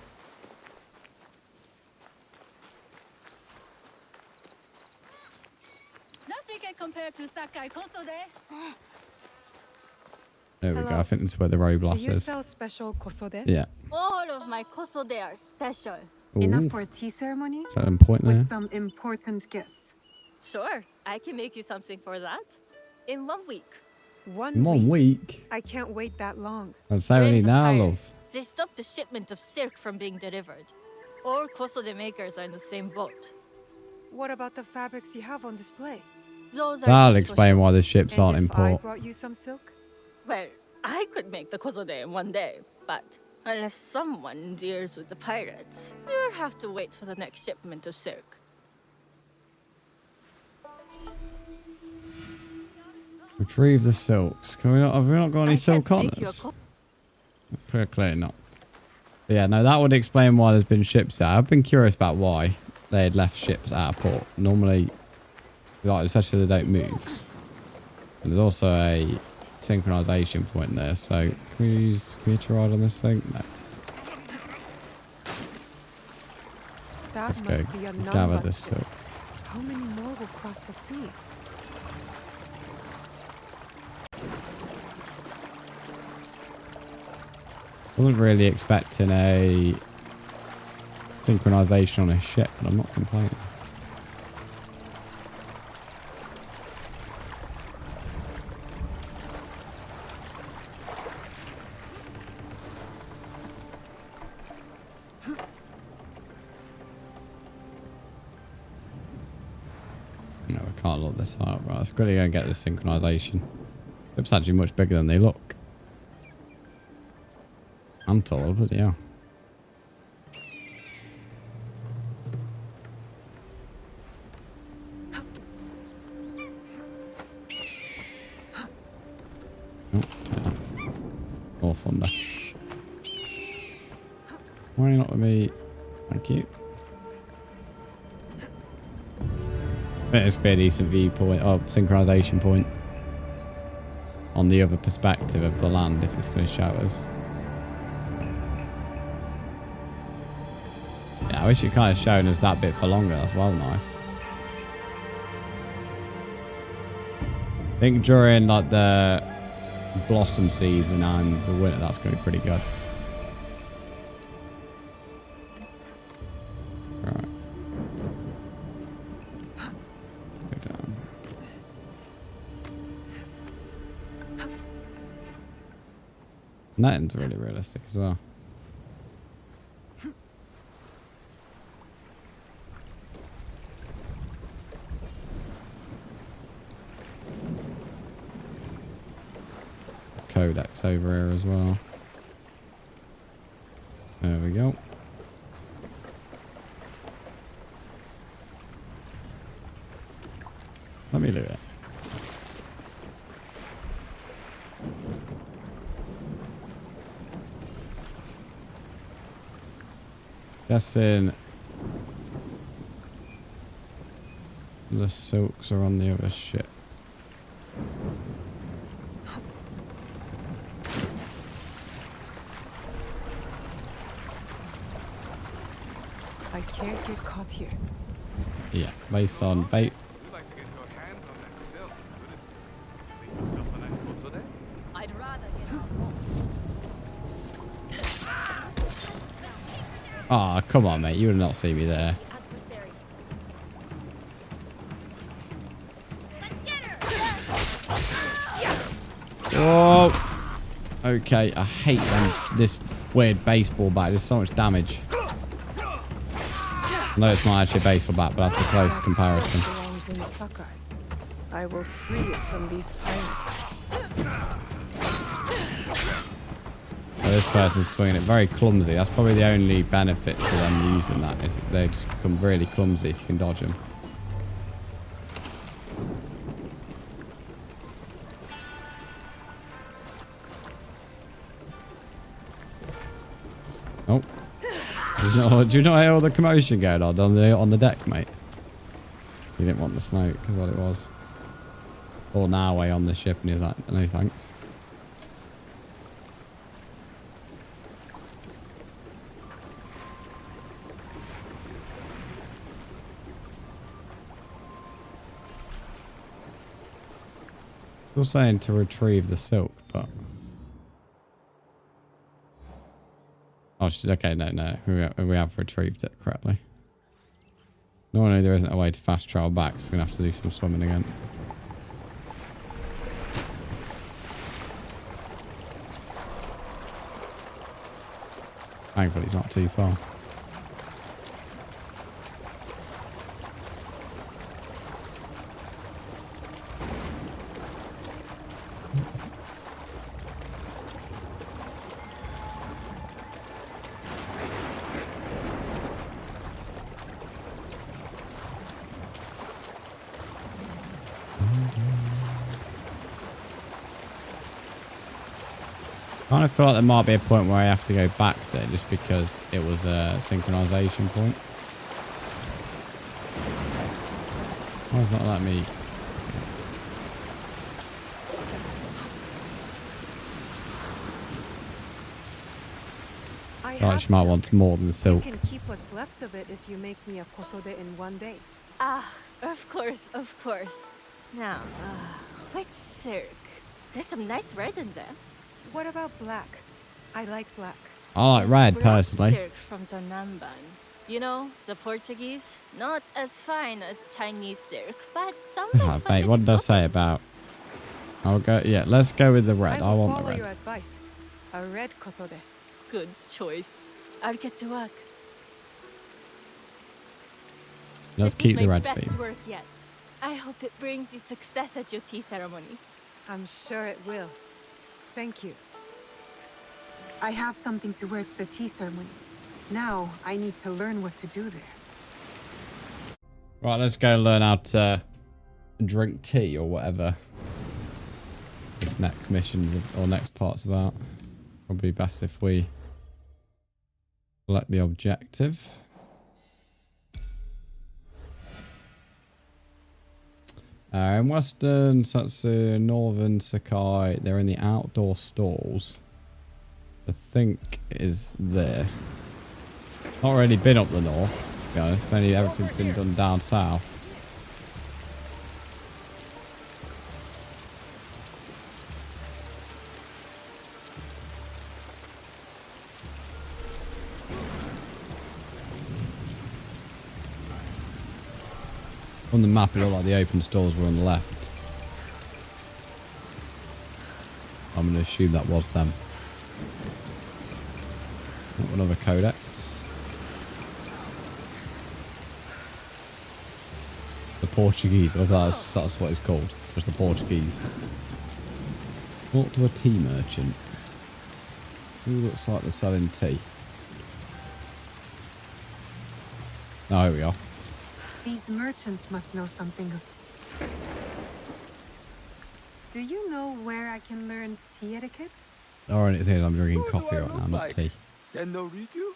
There we go. I think that's where the robe glass Do you is. sell special kosode? Yeah. All of my kosode are special. Ooh. Enough for a tea ceremony? Is that an point there? With some important guests. Sure, I can make you something for that. In 1 week. In 1 week? I can't wait that long. I'd say we need now, love. They stopped the shipment of silk from being delivered. All kosode makers are in the same boat. What about the fabrics you have on display? Those are That'll just explain why the ships aren't in if I port. brought you some silk? Well, I could make the kosode in 1 day, but unless someone deals with the pirates, you'll have to wait for the next shipment of silk. Retrieve the silks. Can we not, have we not got any silk on us? Pretty clearly not. But yeah, no, that would explain why there's been ships out. I've been curious about why they had left ships out of port. Normally, like, especially if they don't move. And there's also a synchronization point there, so can we hitch a ride on this thing? No. Let's go gather this silk. How many more will cross the sea? Wasn't really expecting a synchronization on a ship, but I'm not complaining. No, I can't look this hard. Right, let's quickly go and get this synchronization. It's actually much bigger than they look. I'm tall, but yeah. Oh, take that. More thunder. Why are you not with me? Thank you. It's be a decent viewpoint, or synchronization point on the other perspective of the land if it's going to show us. Yeah, I wish it kind of shown us that bit for longer. That's well nice. I think during like the blossom season and the winter, that's going to be pretty good. Right. Netting's really realistic as well. Codex over here as well. There we go. Let me do it. Guessing the silks are on the other ship. I can't get caught here. Yeah, based on bait. I'd rather get out. Ah, come on, mate. You would not see me there. Oh. Okay, I hate this weird baseball bat. There's so much damage. No, it's not actually a baseball bat, but that's a close comparison. Belongs in Sakai. I will free it from these pirates. So this person's swinging it very clumsy. That's probably the only benefit to them using that, is that they just become really clumsy if you can dodge them. Oh. Do you not hear all the commotion going on the deck, mate? You didn't want the smoke, is what it was. Or Naoe on the ship, and he was like, no thanks. Still saying to retrieve the silk, but... Oh, okay, no. We have retrieved it correctly. Normally there isn't a way to fast travel back, so we're going to have to do some swimming again. Thankfully it's not too far. I kind of feel like there might be a point where I have to go back there just because it was a synchronization point. Why is not letting me? Oh, she might want more than silk. You can keep what's left of it if you make me a kosode in one day. Ah, of course. Now, which silk? There's some nice red in there. What about black? I like black. I like red, personally. Silk from Zanamban. You know, the Portuguese? Not as fine as Chinese silk, but somewhat Mate, what did I say about... I'll go... Yeah, let's go with the red. I want the follow red. your advice. A red kosode. Good choice. I'll get to work. Let's keep the red theme. Work yet. I hope it brings you success at your tea ceremony. I'm sure it will. Thank you. I have something to wear to the tea ceremony. Now, I need to learn what to do there. Right, let's go learn how to drink tea or whatever this next mission or next part's about. Probably best if we select the objective. In Western Satsu, Northern Sakai, they're in the outdoor stalls. I think is there. Not really been up the north, to be honest. Maybe everything's been done down south. On the map, it looked like the open stores were on the left. I'm going to assume that was them. Another codex. The Portuguese. Oh, that's what it's called. Just the Portuguese. Talk to a tea merchant. Who looks like they're selling tea? Oh, here we are. These merchants must know something of... Do you know where I can learn tea etiquette? Or anything. I'm drinking coffee right now, not tea. Sendo Rikyu?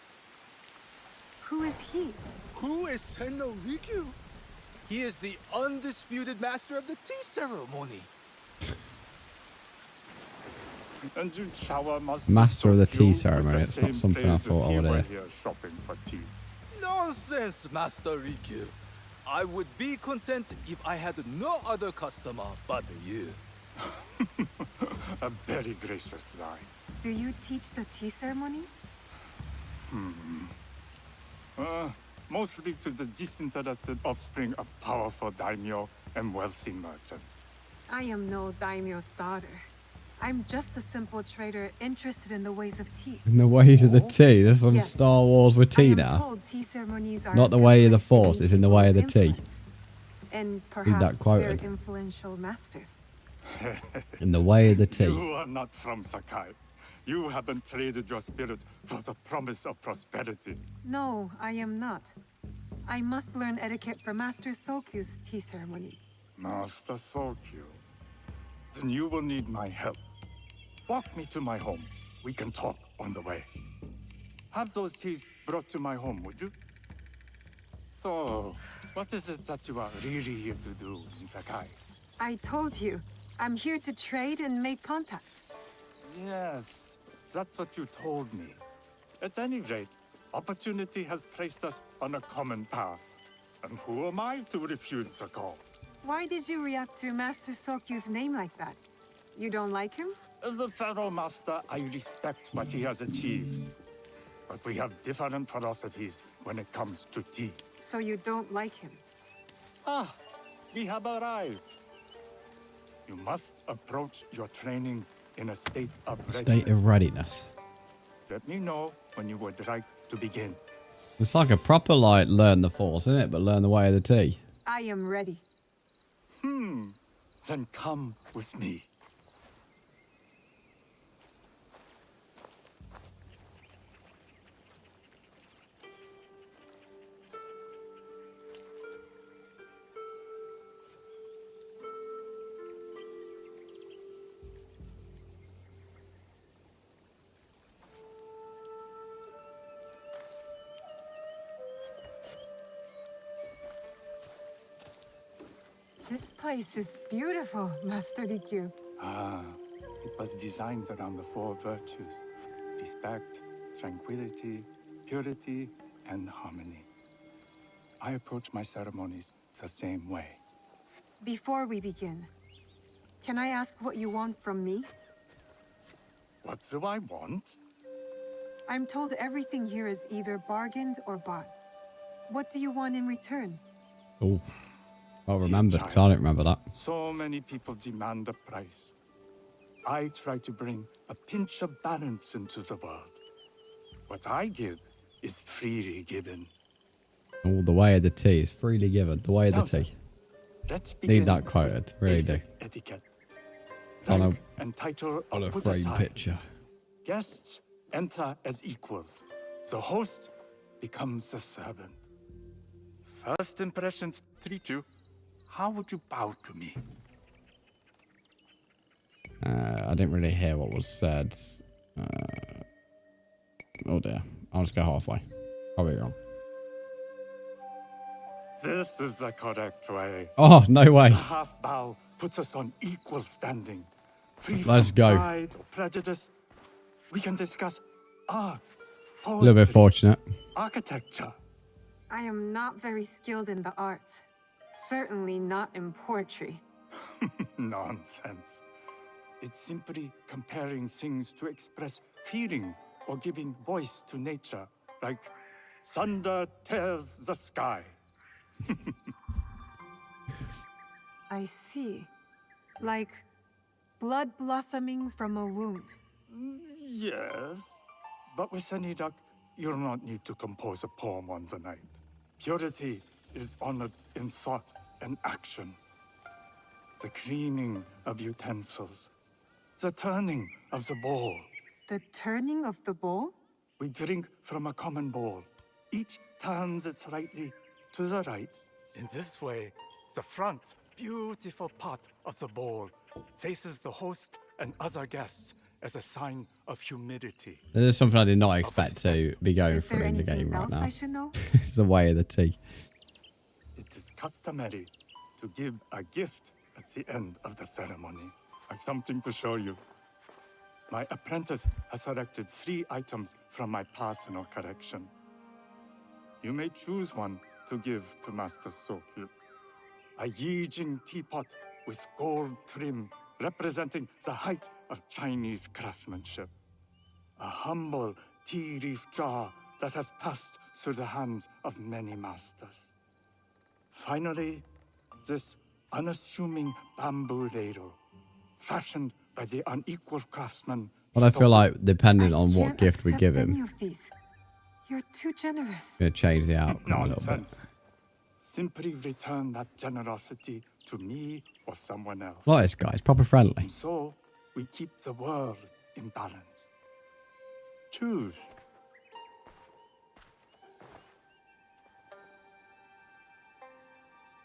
Who is he? Who is Sendo Rikyu? He is the undisputed master of the tea ceremony. Master of the tea ceremony. It's not something I thought I would hear. Nonsense, Master Rikyu. I would be content if I had no other customer but you. A very gracious line. Do you teach the tea ceremony? Mostly to the disinterested offspring of powerful daimyo and wealthy merchants. I am no daimyo's daughter. I'm just a simple trader interested in the ways of tea. In the ways of the tea. There's some Yes. Star Wars with tea I am now. told tea ceremonies are Not a the good way of the place to Force. meet It's in the people way of the of tea. influence. And that perhaps quoted. their influential masters. In the way of the tea. You are not from Sakai. You haven't traded your spirit for the promise of prosperity. No, I am not. I must learn etiquette for Master Sokyu's tea ceremony. Master Sokyu. Then you will need my help. Walk me to my home. We can talk on the way. Have those teas brought to my home, would you? So, what is it that you are really here to do in Sakai? I told you, I'm here to trade and make contacts. Yes, that's what you told me. At any rate, opportunity has placed us on a common path. And who am I to refuse the call? Why did you react to Master Sokyu's name like that? You don't like him? As a Pharaoh Master, I respect what he has achieved. But we have different philosophies when it comes to tea. So you don't like him? Ah, we have arrived. You must approach your training in a state of readiness. State of readiness. Let me know when you would like to begin. It's like a proper, like, learn the Force, isn't it? But learn the way of the tea. I am ready. Then come with me. This place is beautiful, Master Rikyu. It was designed around the four virtues: respect, tranquility, purity, and harmony. I approach my ceremonies the same way. Before we begin, can I ask what you want from me? What do I want? I'm told everything here is either bargained or bought. What do you want in return? Oh, I'll remember, because I don't remember that. So many people demand a price. I try to bring a pinch of balance into the world. What I give is freely given. Oh, the way of the tea is freely given. The way of the tea. Let's begin. Need that quoted. Really do. Basic etiquette. On Rank and title a are put frame aside. picture. Guests enter as equals. The host becomes the servant. First impressions treat you. How would you bow to me? I didn't really hear what was said. Oh dear. I'll just go halfway. Probably wrong. This is the correct way. Oh, no way. The half bow puts us on equal standing. Free Let's from go. pride or prejudice. We can discuss art, A little bit poetry, fortunate. architecture. I am not very skilled in the arts. Certainly not in poetry. Nonsense. It's simply comparing things to express feeling or giving voice to nature, like thunder tears the sky. I see. Like blood blossoming from a wound. Yes, but with any luck, You do not need to compose a poem on the night. Purity is honored in thought and action. The cleaning of utensils. The turning of the bowl. The turning of the bowl? We drink from a common bowl. Each turns it slightly to the right. In this way, the front, beautiful part of the bowl faces the host and other guests as a sign of humility. This is something I did not expect to be going through in the game right now. I should know? It's the way of the tea. It is customary to give a gift at the end of the ceremony. I've something to show you. My apprentice has selected 3 items from my personal collection. You may choose one to give to Master Sokyu. A Yijing teapot with gold trim representing the height of Chinese craftsmanship. A humble tea leaf jar that has passed through the hands of many masters. Finally, this unassuming bamboo ladle, fashioned by the unequal craftsman. But I feel like, depending on what gift we give him, Any of these. You're too generous. going to change the outcome a little bit. Nonsense. Simply return that generosity to me or someone else. Like this guy, he's proper friendly. And so, we keep the world in balance. Choose.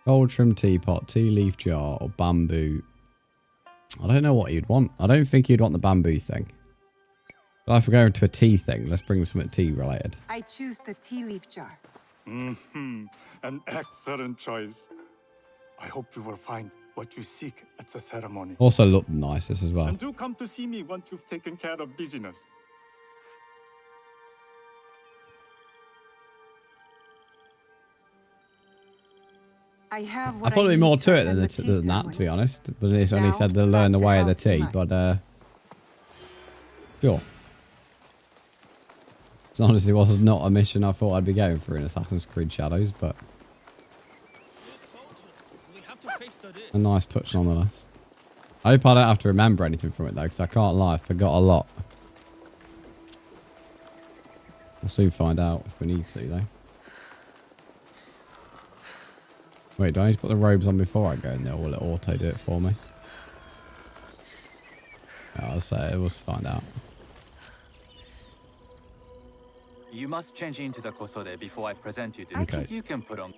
Gold trim teapot, tea leaf jar, or bamboo. I don't know what you'd want. I don't think you'd want the bamboo thing. But if we're going to a tea thing, let's bring something tea related. I choose the tea leaf jar. An excellent choice. I hope you will find what you seek at the ceremony. Also look nice this as well. And do come to see me once you've taken care of business. I have I what thought there'd be need more to to it attend than, the tea than that, ceremony. to be honest. But it's only Now, said to learn the back to way of the house tea. tonight. But, sure. It's honestly was not a mission I thought I'd be going for in Assassin's Creed Shadows, but a nice touch nonetheless. I hope I don't have to remember anything from it though, because I can't lie, I forgot a lot. We'll soon find out if we need to though. Wait, do I need to put the robes on before I go in there, or will it auto do it for me? Yeah, I'll say it, we'll find out. You must change into the kosode before I present you to Okay. You can put on.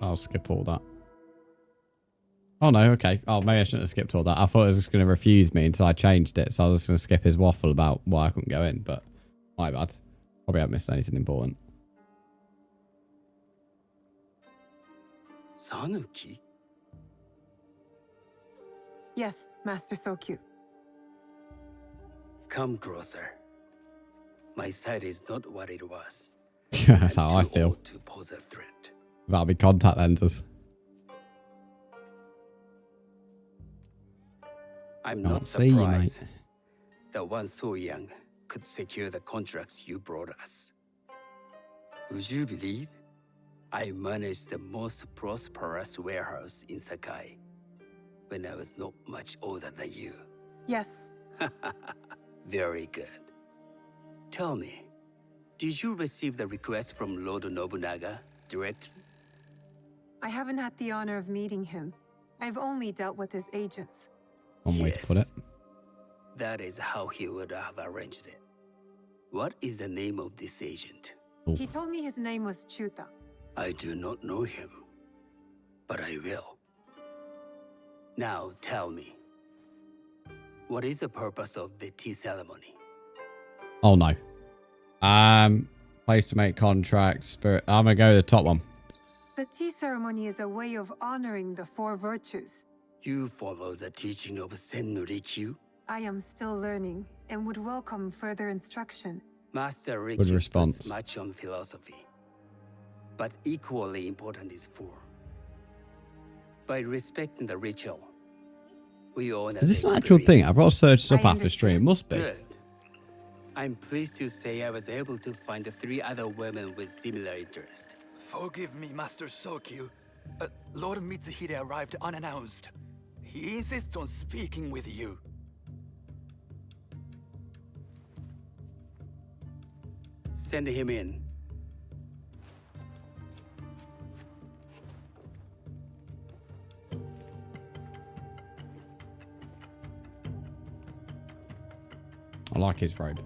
I'll skip all that. Oh no, okay. Oh, maybe I shouldn't have skipped all that. I thought it was just going to refuse me until I changed it, so I was just going to skip his waffle about why I couldn't go in, but my bad. Probably haven't missed anything important. Sanuki? Yes, Master Sokyu. Come closer. My sight is not what it was. That's how I feel. To pose a threat. That'll be contact lenses. I'm Can't not see you, surprised mate. that one so young could secure the contracts you brought us. Would you believe I managed the most prosperous warehouse in Sakai when I was not much older than you? Yes. Very good. Tell me, did you receive the request from Lord Nobunaga directly? I haven't had the honor of meeting him. I've only dealt with his agents. One way to put it. That is how he would have arranged it. What is the name of this agent? He told me his name was Chuta. I do not know him, but I will. Now tell me, what is the purpose of the tea ceremony? Oh no. Place to make contracts. Spirit. I'm gonna go to the top one. The tea ceremony is a way of honoring the 4 virtues. You follow the teaching of Sen no Rikyu? I am still learning and would welcome further instruction. Master Rikyu Good response. puts much on philosophy, but equally important is form. By respecting the ritual, we own Is this an actual thing? I've got to search this up after stream. Must be. Good. I'm pleased to say I was able to find 3 other women with similar interest. Forgive me, Master Sokyu. Lord Mitsuhide arrived unannounced. He insists on speaking with you. Send him in. I like his robe.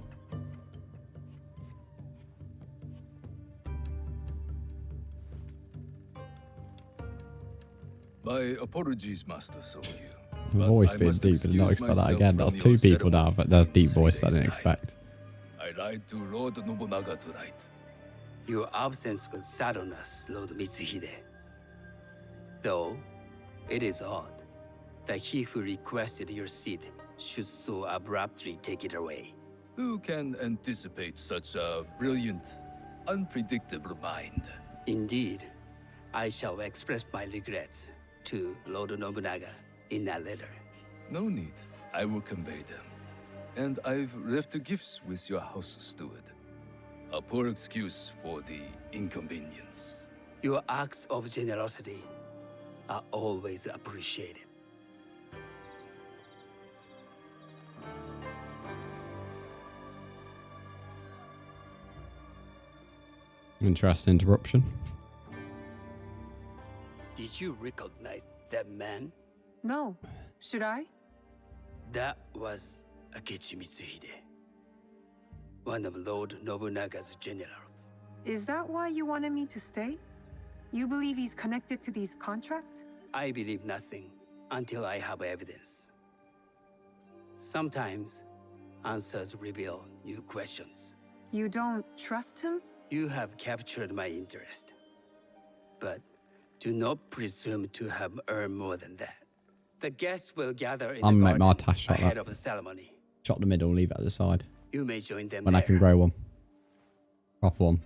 My apologies, Master Soryu. My voice being deep, but not expect that again. That was two people now, but that deep voice I didn't expect. I lied to Lord Nobunaga tonight. Your absence will sadden us, Lord Mitsuhide. Though, it is odd that he who requested your seat should so abruptly take it away. Who can anticipate such a brilliant, unpredictable mind? Indeed, I shall express my regrets to Lord Nobunaga in a letter. No need. I will convey them. And I've left the gifts with your house steward. A poor excuse for the inconvenience. Your acts of generosity are always appreciated. Interesting interruption. Did you recognize that man? No. Should I? That was Akechi Mitsuhide, one of Lord Nobunaga's generals. Is that why you wanted me to stay? You believe he's connected to these contracts? I believe nothing until I have evidence. Sometimes, answers reveal new questions. You don't trust him? You have captured my interest. But do not presume to have earned more than that. The guests will gather in I'll the make my garden tash like ahead that. of the ceremony. Chop the middle, leave it at the side. You may join them When there. I can grow one. Proper one.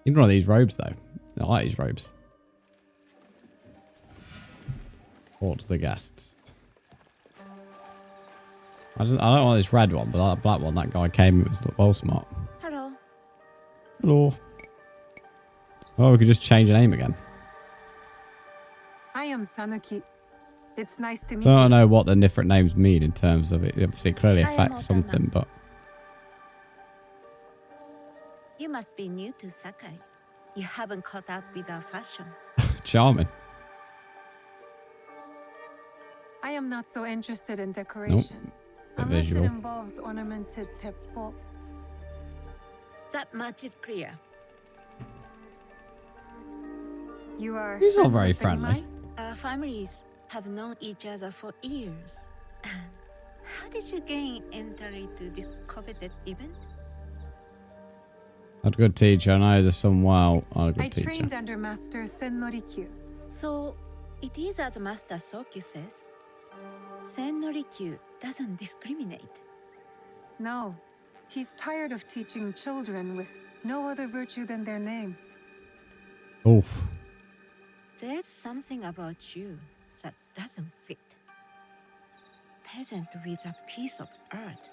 Even one of these robes though. I like these robes. What's the guests? I don't want this red one, but that black one, that guy came, it was well smart. Hello. Hello. Oh, we could just change the name again. I am Sanuki. It's nice to meet So I you. don't know what the different names mean in terms of it. Obviously, it clearly I am affects Otama. something, but You must be new to Sakai. You haven't caught up with our fashion. charming. I am not so interested in decoration. Bit Unless visual. it involves ornamented teppo. That much is clear. You are... He's not friends very with friendly. Tenmai? Our families have known each other for years. How did you gain entry to this coveted event? I had a good teacher. I know there's some wow. I had a good I teacher. trained under Master Sen Norikyu. So, it is as Master Sokyu says. Sen Norikyu doesn't discriminate. No. He's tired of teaching children with no other virtue than their name. Oof. There's something about you that doesn't fit. Peasant with a piece of earth.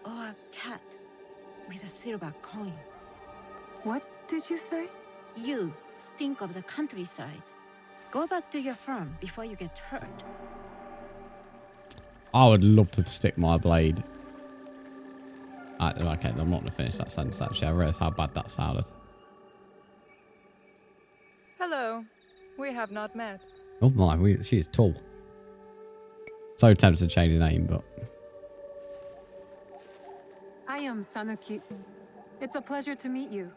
Or a cat with a silver coin. What did you say? You stink of the countryside. Go back to your farm before you get hurt. I would love to stick my blade. Okay, I'm not going to finish that sentence actually. I realised how bad that sounded. Hello. We have not met. Oh my, she is tall. So tempted to change the name, but I am Sanuki. It's a pleasure to meet you.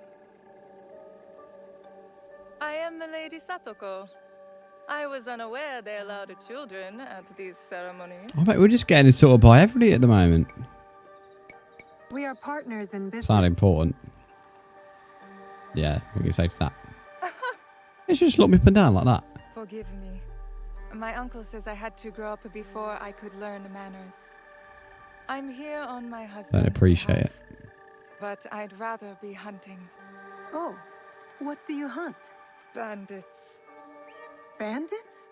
I am Milady Satoko. I was unaware they allowed children at these ceremonies. I bet we're just getting insulted by everybody at the moment. We are partners in business. It's not important. Yeah, what can you say to that? It's just look me up and down like that. Forgive me. My uncle says I had to grow up before I could learn manners. I'm here on my husband's Don't appreciate it. but I'd rather be hunting. Oh, what do you hunt? Bandits. Bandits?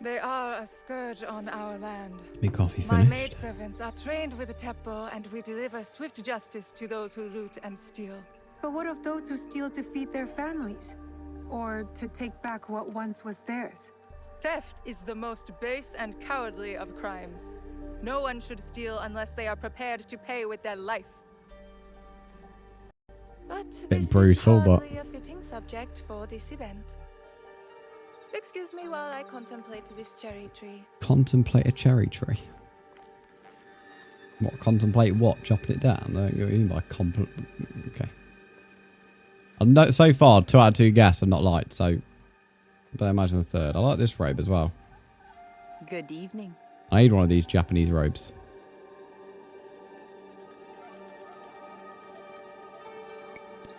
They are a scourge on our land. Me coffee My finished. maidservants are trained with a teppo, and we deliver swift justice to those who loot and steal. But what of those who steal to feed their families? Or to take back what once was theirs? Theft is the most base and cowardly of crimes. No one should steal unless they are prepared to pay with their life. But Bit this brutal, is but hardly a fitting subject for this event. Excuse me while I contemplate this cherry tree. contemplate a cherry tree. What? Contemplate what? Chopping it down? I don't know what you mean by okay. So far, 2 out of 2 guests I've not liked, so don't imagine the third. I like this robe as well. Good evening. I need one of these Japanese robes.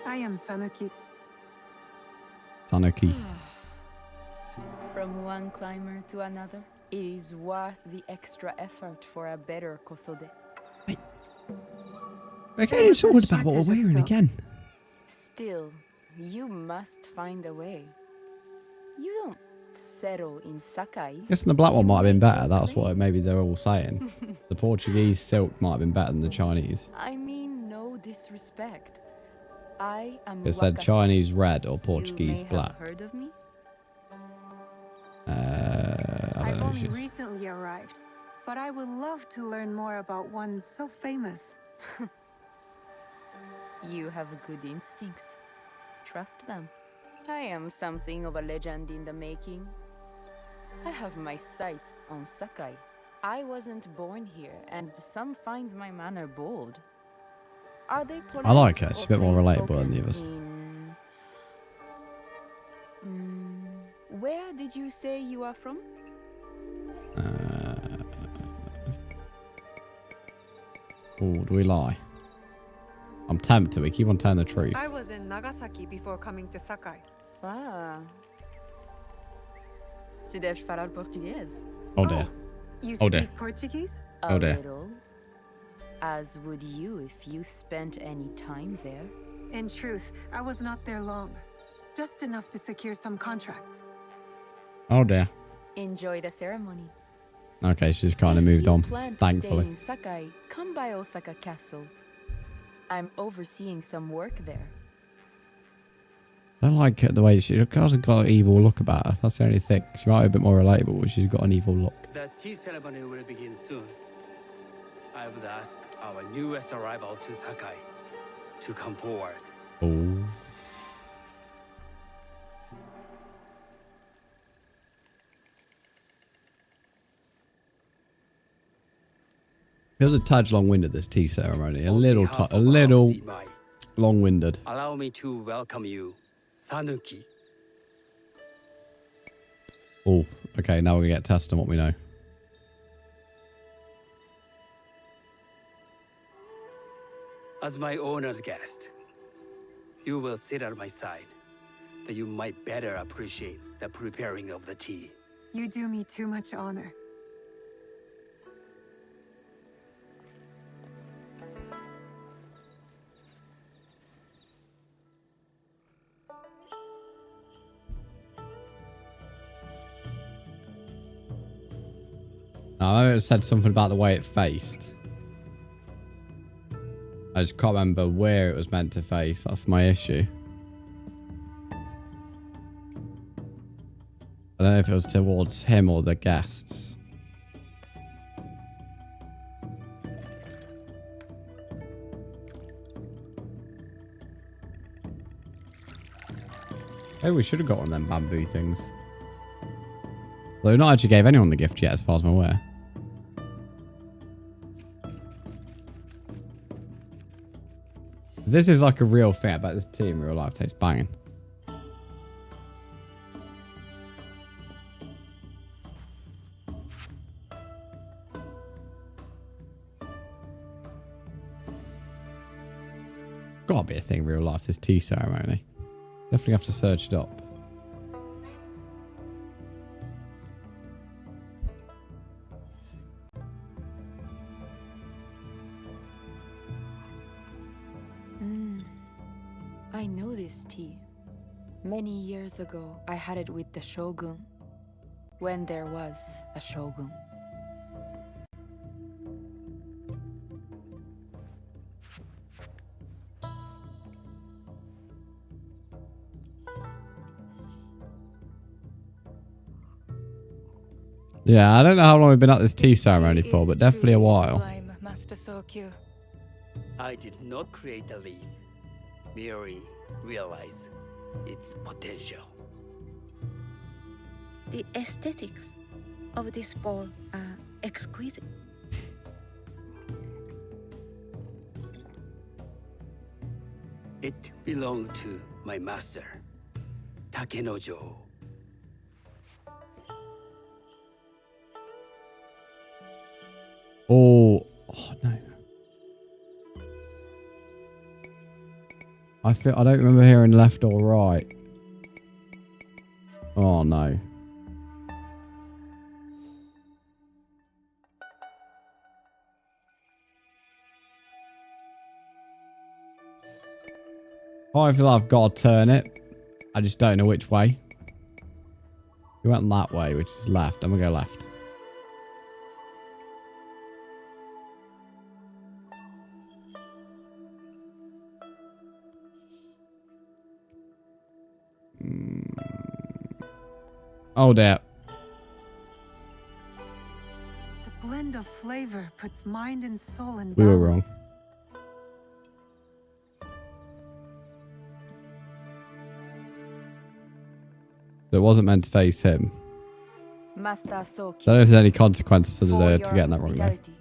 I am Sanuki. Sanuki. From one climber to another, it is worth the extra effort for a better kosode. We're getting sorted about what we're wearing again. Still, you must find a way. You don't settle in Sakai. Guessing the black one might have been better. That's what maybe they're all saying. The Portuguese silk might have been better than the Chinese. I mean no disrespect. I am It said Wakasa. Chinese red or You Portuguese may black. have heard of me? I don't I've know. only She's... recently arrived, but I would love to learn more about one so famous. You have good instincts. Trust them. I am something of a legend in the making. I have my sights on Sakai. I wasn't born here, and some find my manner bold. Are they polite I like her. She's or a bit more plain relatable than the spoken others. Where did you say you are from? Oh, do we lie? I'm tempted. We keep on telling the truth. I was in Nagasaki before coming to Sakai. Ah. Tu deves falar português. Oh dear. You Oh speak dear. Portuguese? Oh A dear. little. As would you if you spent any time there. In truth, I was not there long. Just enough to secure some contracts. Oh dear. Enjoy the ceremony. Okay, she's kind of moved If you on. plan to Thankfully. stay in Sakai, come by Osaka Castle. I'm overseeing some work there. I don't like the way she hasn't got an evil look about her. That's the only thing. She might be a bit more relatable, but she's got an evil look. The tea ceremony will begin soon. I would ask our newest arrival to Sakai to come forward. Oh. It was a touch long-winded, this tea ceremony. A little long-winded. Allow me to welcome you, Sanuki. Oh, okay. Now we're gonna get tested on what we know. As my honored guest, you will sit at my side, that you might better appreciate the preparing of the tea. You do me too much honor. I know it said something about the way it faced. I just can't remember where it was meant to face. That's my issue. I don't know if it was towards him or the guests. Maybe we should have got one of them bamboo things. Though not actually gave anyone the gift yet, as far as I'm aware. This is like a real thing. I bet this tea in real life tastes banging. Gotta be a thing in real life, this tea ceremony. Definitely have to search it up. I know this tea. Many years ago, I had it with the shogun. When there was a shogun. Yeah, I don't know how long we've been at this tea ceremony for, but definitely a while. Sublime, Master Sokyu. I did not create a leaf, merely realize its potential. The aesthetics of this ball are exquisite. It belonged to my master, Takenojo. Oh no. I don't remember hearing left or right. Oh no. I feel like I've got to turn it. I just don't know which way. We went that way, which is left. I'm gonna go left. Oh dear. The blend of flavor puts mind and soul in balance. We were wrong. So it wasn't meant to face him. Master Sokyu, I don't know if there's any consequences to for getting that wrong though. hospitality,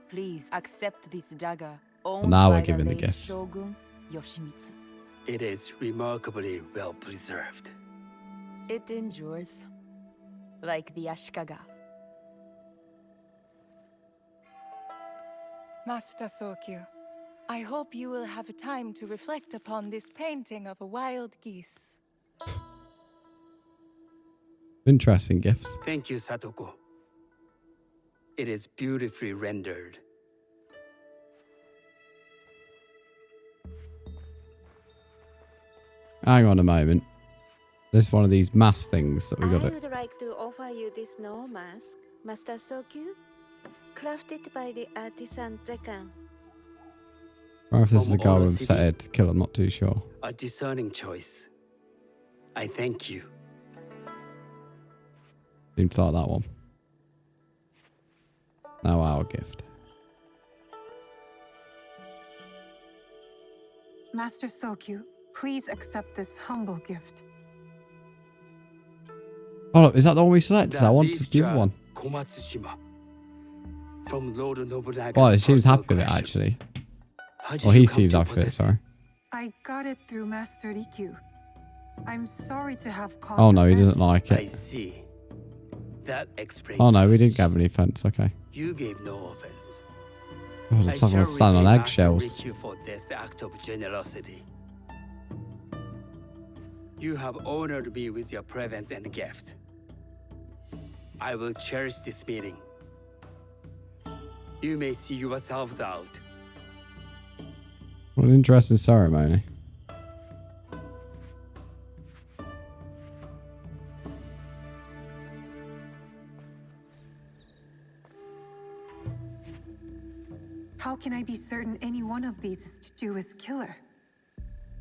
please accept this dagger owned now we're by giving the late gifts. Shogun Yoshimitsu. It is remarkably well preserved. It endures, like the Ashikaga. Master Sokyu, I hope you will have time to reflect upon this painting of a wild geese. Interesting gifts. Thank you, Satoko. It is beautifully rendered. Hang on a moment. There's one of these mask things that we got I to... would like to offer you this snow mask, Master Sokyu, crafted by the artisan Zekan. I don't know if this is From the guy Oro we've City. set here to kill. I'm not too sure. A discerning choice. I thank you. Seems like that one. Now our gift. Master Sokyu, please accept this humble gift. Oh, is that the one we selected? I wanted the other one. Komatsushima. From Lord Nobunaga's Oh, he seems personal happy with it, collection. actually. How did Or you he come seems to happy with it, possess sorry. I got it through Master Rikyu. I'm sorry to have caused Oh no, he offense. doesn't like I it. see. That explains. Oh no, we much. didn't have any offense, okay. You gave no offense. Oh, I looks like I'm shall standing on repay eggshells. Master Rikyu for this act of generosity. You have honored me with your presence and gift. I will cherish this meeting. You may see yourselves out. What an interesting ceremony. How can I be certain any one of these is to do his killer?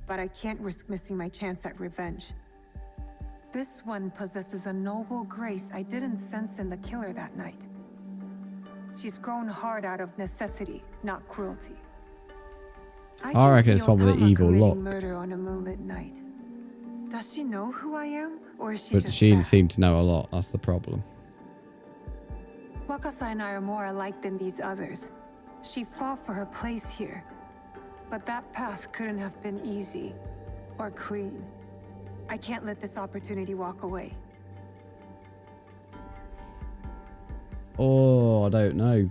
But I can't risk missing my chance at revenge. This one possesses a noble grace I didn't sense in the killer that night. She's grown hard out of necessity, not cruelty. I reckon it's see one with the Okama evil committing look. murder on a moonlit night. Does she know who I am, or is she But just she bad? seemed to know a lot. That's the problem. Wakasa and I are more alike than these others. She fought for her place here. But that path couldn't have been easy or clean. I can't let this opportunity walk away. Oh, I don't know.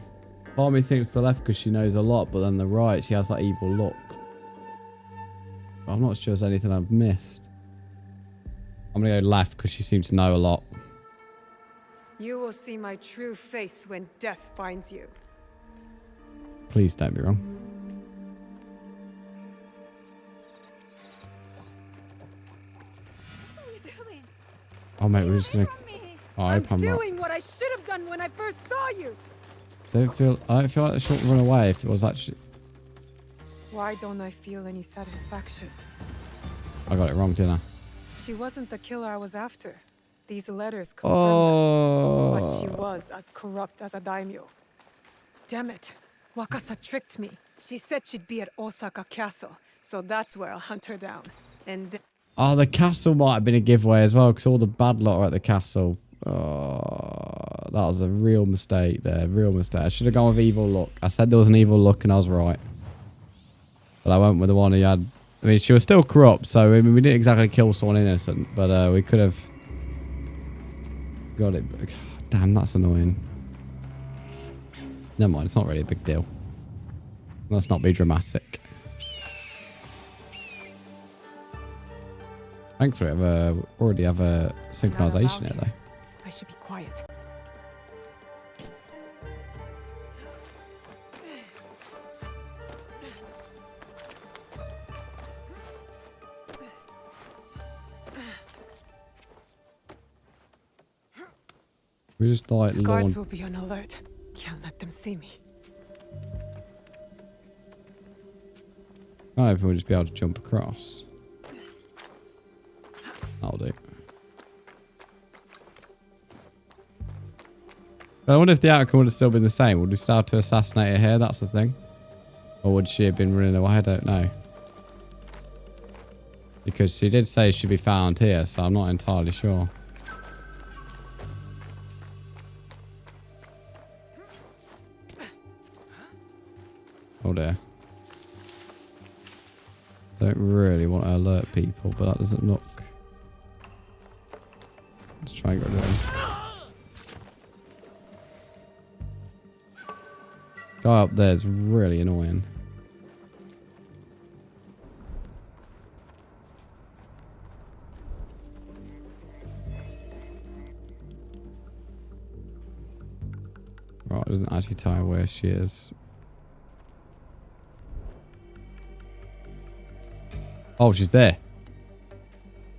Part of me thinks the left because she knows a lot, but then the right, she has that evil look. But I'm not sure there's anything I've missed. I'm going to go left because she seems to know a lot. You will see my true face when death finds you. Please don't be wrong. Oh, mate, we're just going to... Oh, I hope I'm not. Doing what I should have done when I first saw you! I don't feel like I should run away if it was actually... Why don't I feel any satisfaction? I got it wrong, didn't I? She wasn't the killer I was after. These letters confirm Oh. that. What she was as corrupt as a daimyo. Damn it. Wakasa tricked me. She said she'd be at Osaka Castle, so that's where I'll hunt her down. And Oh, the castle might have been a giveaway as well, because all the bad lot are at the castle. Oh, that was a real mistake there. Real mistake. I should have gone with evil look. I said there was an evil look and I was right. But I went with the one who had... I mean, she was still corrupt, so I mean, we didn't exactly kill someone innocent, but we could have got it. Damn, that's annoying. Never mind, it's not really a big deal. Let's not be dramatic. Thankfully, we already have a synchronization here, though. I should be quiet. We just like The guards will be on alert. Can't let them see me. I hope we'll just be able to jump across. That'll do. I wonder if the outcome would have still been the same. Would we still have to assassinate her here? That's the thing. Or would she have been running away? I don't know. Because she did say she'd be found here, so I'm not entirely sure. Oh dear. Don't really want to alert people, but that doesn't look... Let's try and get rid of him. Guy up there is really annoying. Right, it doesn't actually tell me where she is. Oh, she's there.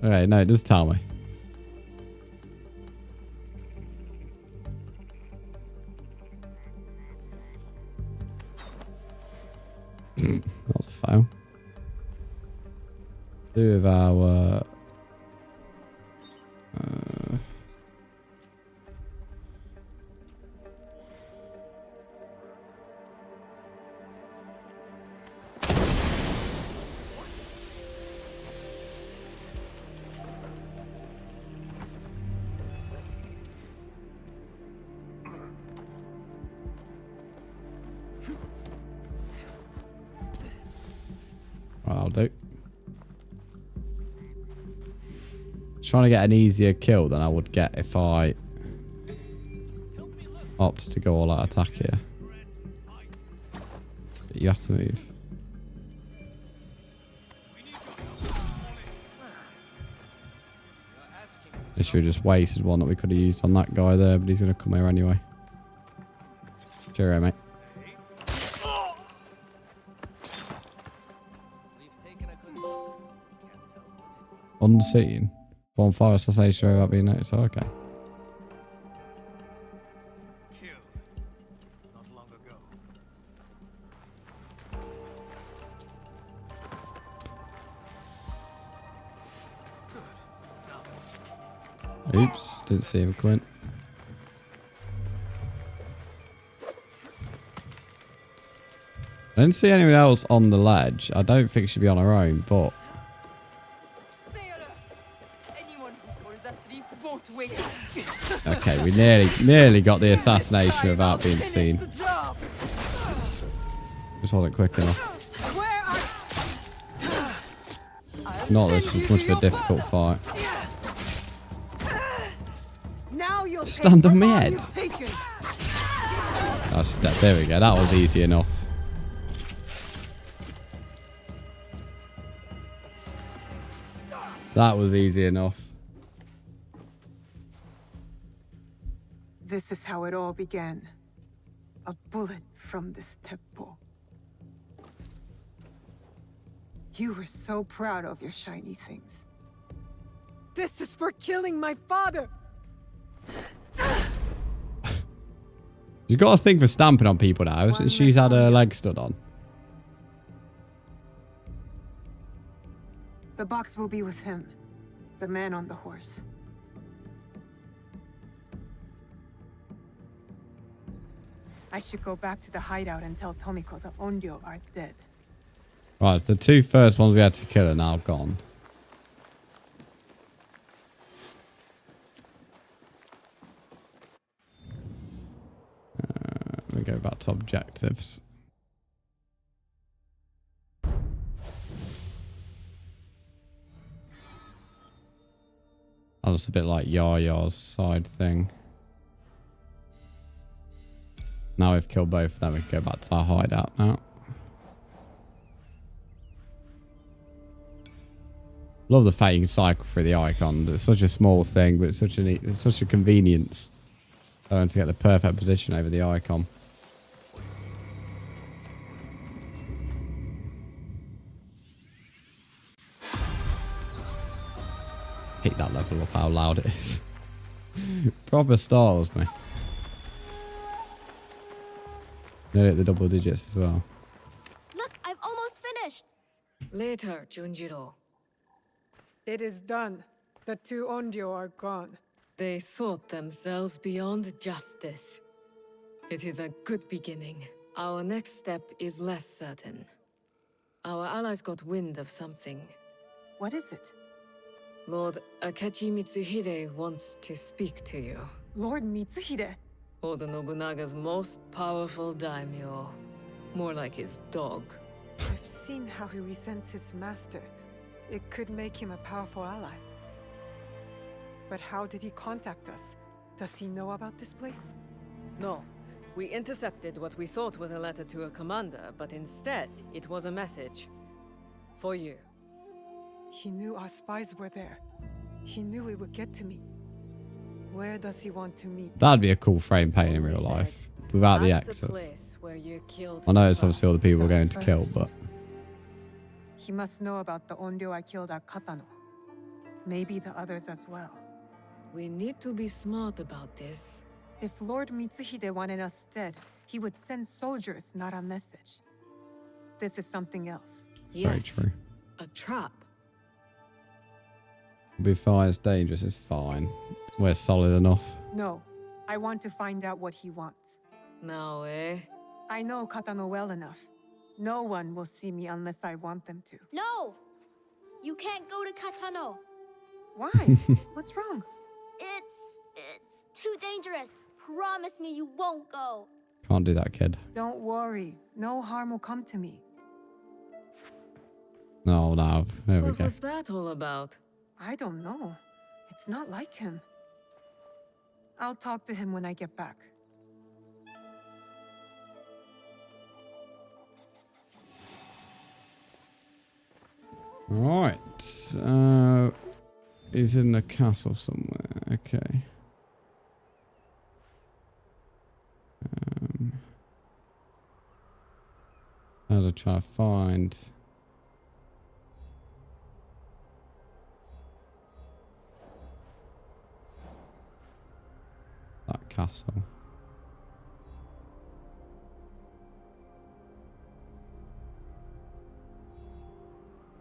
Okay, no, it does tell me. That was a fail. Do with our... I'll do. Trying to get an easier kill than I would get if I opt to go all out attack here. But you have to move. This should have just wasted one that we could have used on that guy there, but he's going to come here anyway. Cheerio, mate. Unseen. Bonfire assassination without being noticed. Oh, okay. Oops, didn't see him, Quint. I didn't see anyone else on the ledge. I don't think she'd be on her own, but... Okay, we nearly got the assassination without being seen. Just wasn't quick enough. Not this is much of a difficult fight. Stand on my head. There we go. That was easy enough. That was easy enough. This is how it all began. A bullet from this teppo. You were so proud of your shiny things. This is for killing my father! She's got a thing for stamping on people now, since she's had her leg stood on. The box will be with him. The man on the horse. I should go back to the hideout and tell Tomiko the Onryo are dead. Right, so the two first ones we had to kill are now gone. Let me go back to objectives. That was a bit like Yaya's side thing. Now we've killed both of them, we can go back to our hideout now. Love the fact you can cycle through the icon. It's such a small thing, but it's such a convenience. To get the perfect position over the icon. Hate that level up, how loud it is. Proper startles me. Nearly at the double digits as well. Look, I've almost finished. Later, Junjiro. It is done. The two Onryo are gone. They thought themselves beyond justice. It is a good beginning. Our next step is less certain. Our allies got wind of something. What is it? Lord Akechi Mitsuhide wants to speak to you. Lord Mitsuhide? Oda Nobunaga's most powerful daimyo. More like his dog. I've seen how he resents his master. It could make him a powerful ally. But how did he contact us? Does he know about this place? No. We intercepted what we thought was a letter to a commander, but instead, it was a message. For you. He knew our spies were there. He knew it would get to me. Where does he want to meet? That'd be a cool frame paint in real life. Without the access. I know it's obviously all the people we're going to kill, but... He must know about the Onryo I killed at Katano. Maybe the others as well. We need to be smart about this. If Lord Mitsuhide wanted us dead, he would send soldiers, not a message. This is something else. Yes. Very true. A trap. It'll be fine, it's dangerous, it's fine. We're solid enough. No, I want to find out what he wants. Naoe. I know Katano well enough. No one will see me unless I want them to. No! You can't go to Katano. Why? What's wrong? It's too dangerous. Promise me you won't go. Can't do that, kid. Don't worry. No harm will come to me. No, no. There we What go. was that all about? I don't know. It's not like him. I'll talk to him when I get back. Right. He's in the castle somewhere. Okay. How do I try to find... that castle?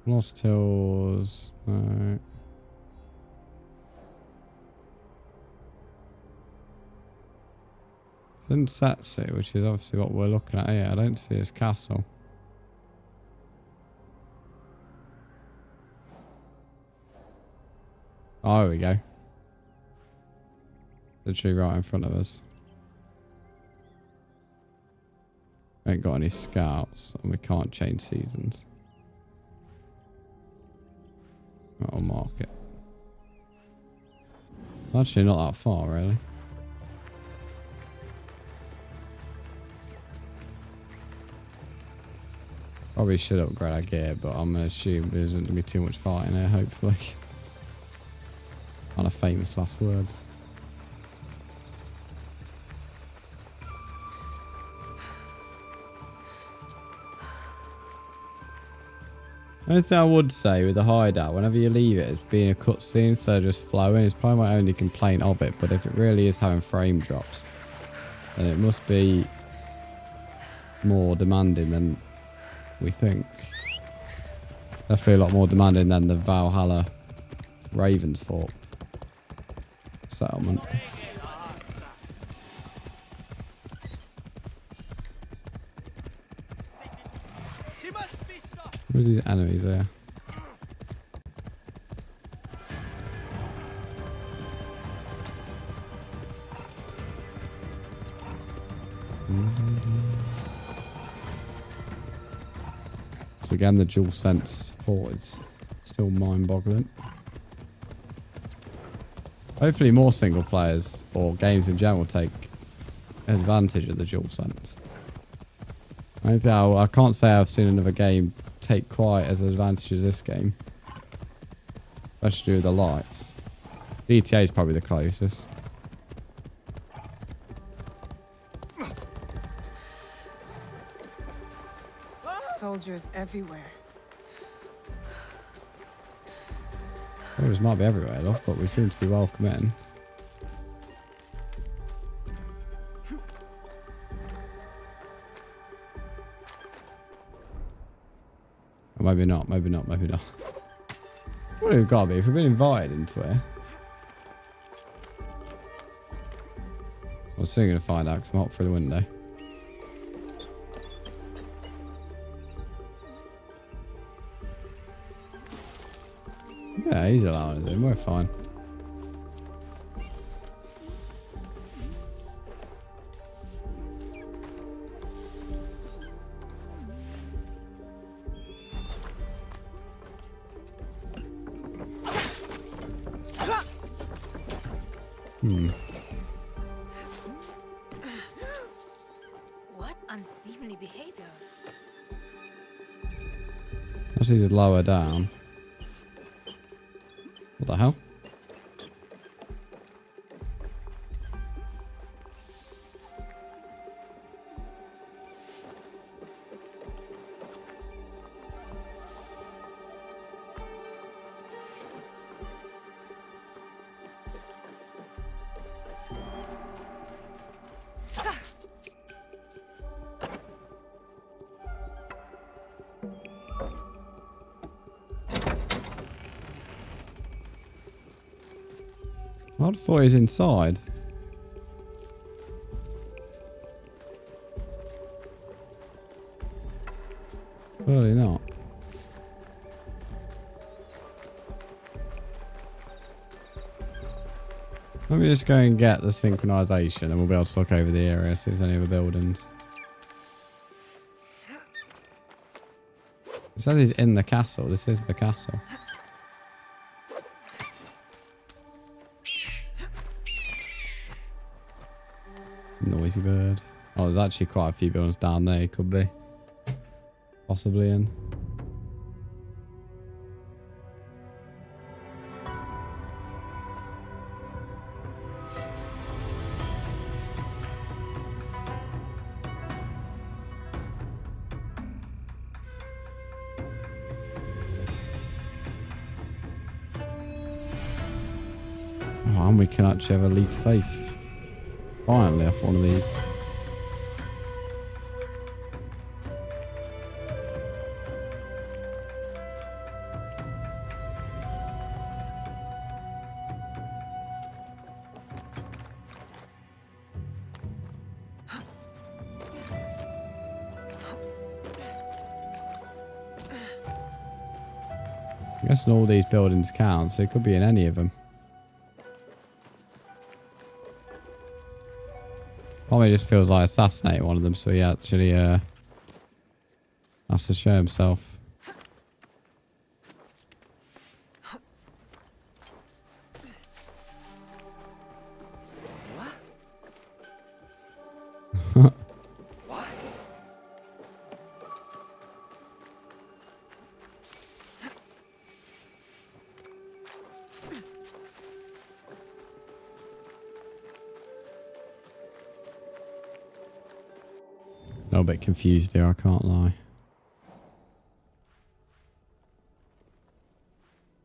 Lost Hills. No. It's in Setsu, which is obviously what we're looking at here. I don't see his castle. Oh, there we go. Literally right in front of us. Ain't got any scouts, and we can't change seasons. I'll mark it. Actually, not that far, really. Probably should upgrade our gear, but I'm going to assume there isn't going to be too much fighting here, hopefully. Kind of famous last words. The only thing I would say with the hideout, whenever you leave it, it's being a cutscene instead of just flowing. It's probably my only complaint of it, but if it really is having frame drops, then it must be more demanding than we think. Definitely a lot more demanding than the Valhalla Ravensthorpe settlement. Where's these enemies there? So again, the dual sense support is still mind-boggling. Hopefully more single players or games in general take advantage of the dual sense. I can't say I've seen another game take quite as advantage as this game. Especially with the lights. GTA is probably the closest. Soldiers everywhere. Soldiers might be everywhere, love, but we seem to be welcome in. Or maybe not, maybe not, maybe not. What have we got to be? If we've been invited into it. I'm soon going to find out because I'm up through the window. Yeah, he's allowing us in. We're fine. What unseemly behavior? As he's lower down. What the hell? I thought he was inside. Clearly not. Let me just go and get the synchronization and we'll be able to look over the area, see if there's any other buildings. It says he's in the castle. This is the castle. Noisy bird. Oh, there's actually quite a few buildings down there. Could be. Possibly in. Oh, and we can actually have a leap of faith. Finally off one of these. I'm guessing all these buildings count, so it could be in any of them. Probably just feels like assassinating one of them, so he actually has to show himself. What? A little bit confused here, I can't lie.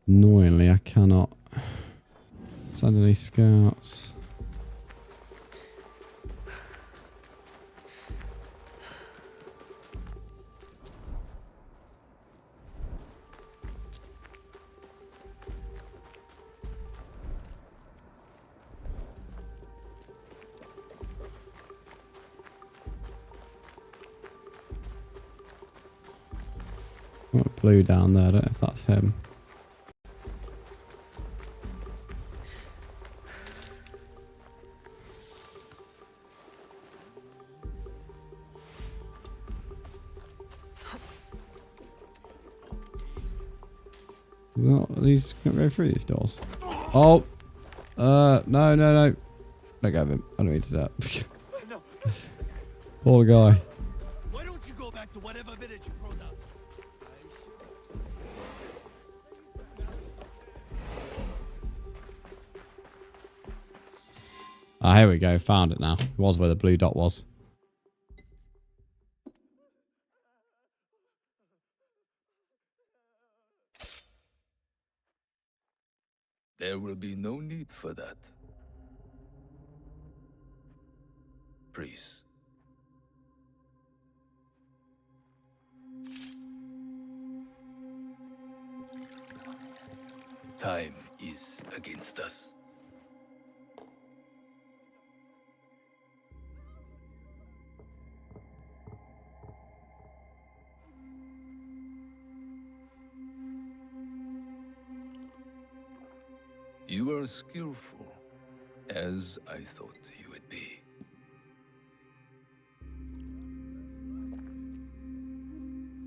Annoyingly, I cannot send any scouts. blue down there. I don't know if that's him. These can't go through these doors. Oh, no. Let go of him. I don't need to do that. Poor guy. Why don't you go back to whatever village you brought up? Ah, here we go. Found it now. It was where the blue dot was. There will be no need for that. Please. Time is against us. You are skillful, as I thought you would be.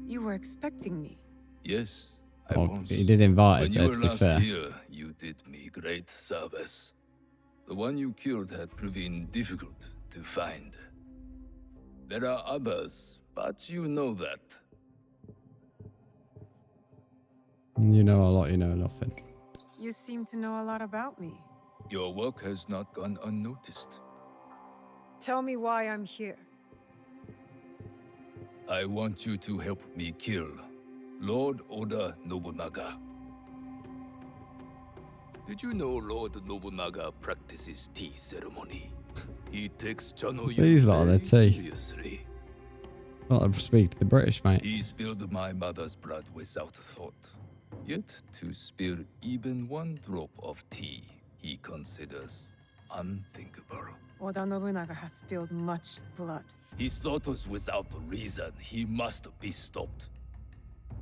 You were expecting me. Yes, I Oh, was. he did invite us, When you to were be last fair. here, you did me great service. The one you killed had proven difficult to find. There are others, but you know that. You know a lot, you know nothing. You seem to know a lot about me. Your work has not gone unnoticed. Tell me why I'm here. I want you to help me kill Lord Oda Nobunaga. Did you know Lord Nobunaga practices tea ceremony? He takes Chanoyu These lot are very the tea. seriously. Not to speak to the British, mate. He spilled my mother's blood without thought. Yet to spill even one drop of tea, he considers unthinkable. Oda Nobunaga has spilled much blood. He slaughters without reason. He must be stopped.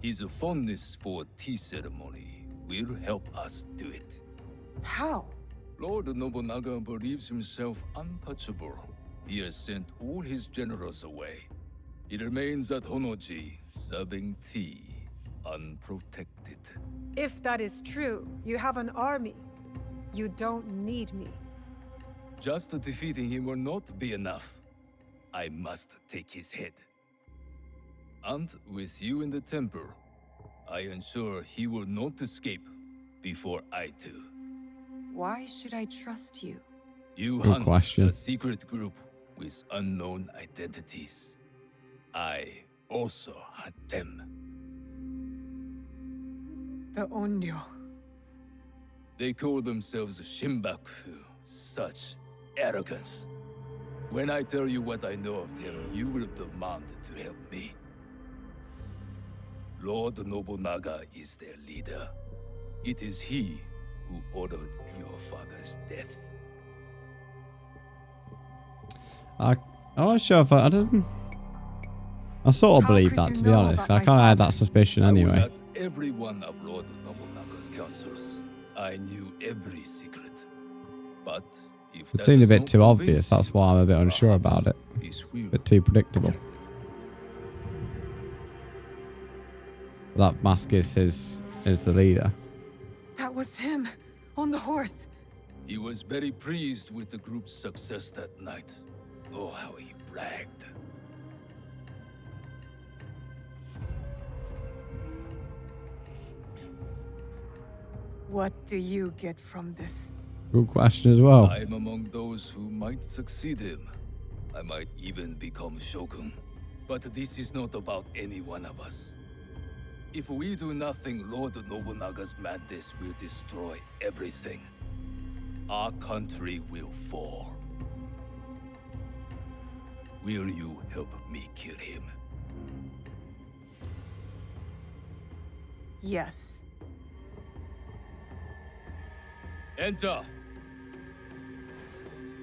His fondness for tea ceremony will help us do it. How? Lord Nobunaga believes himself untouchable. He has sent all his generals away. He remains at Honoji, serving tea, unprotected. If that is true, you have an army. You don't need me. Just defeating him will not be enough. I must take his head. And with you in the temple, I ensure he will not escape before I do. Why should I trust you? You Good hunt question. a secret group with unknown identities. I also hunt them. The Onryo. They call themselves Shimbaku. Such arrogance. When I tell you what I know of them, you will demand to help me. Lord Nobunaga is their leader. It is he who ordered your father's death. I'm not sure if I don't. I sort of believe that, to be honest. I kind of had that suspicion I was anyway. at every one of Lord Nobunaga's councils. I knew every secret. But if It that seemed a does bit not too convince obvious. That's why I'm a bit unsure about it. this will. A bit too predictable. That mask is the leader. That was him, on the horse. He was very pleased with the group's success that night. Oh, how he bragged. What do you get from this? Good question as well. I'm among those who might succeed him. I might even become shogun. But this is not about any one of us. If we do nothing, Lord Nobunaga's madness will destroy everything. Our country will fall. Will you help me kill him? Yes. Enter!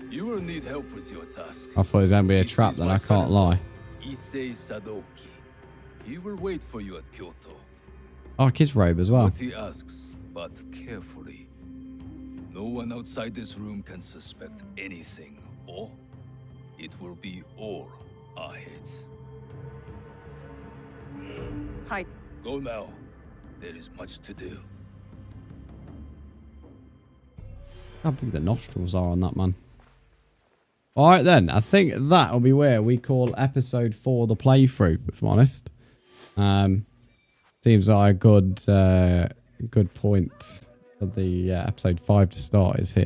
You will need help with your task. I thought it was going to be a This trap, is then my I can't son-in-law, lie. Issei Sadoki. He will wait for you at Kyoto. Oh, kid's robe as well. What he asks, but carefully. No one outside this room can suspect anything, or it will be all our heads. Hi. Go now. There is much to do. How big the nostrils are on that man. All right, then. I think that will be where we call episode 4 the playthrough, if I'm honest. Seems like a good point for the episode 5 to start is here.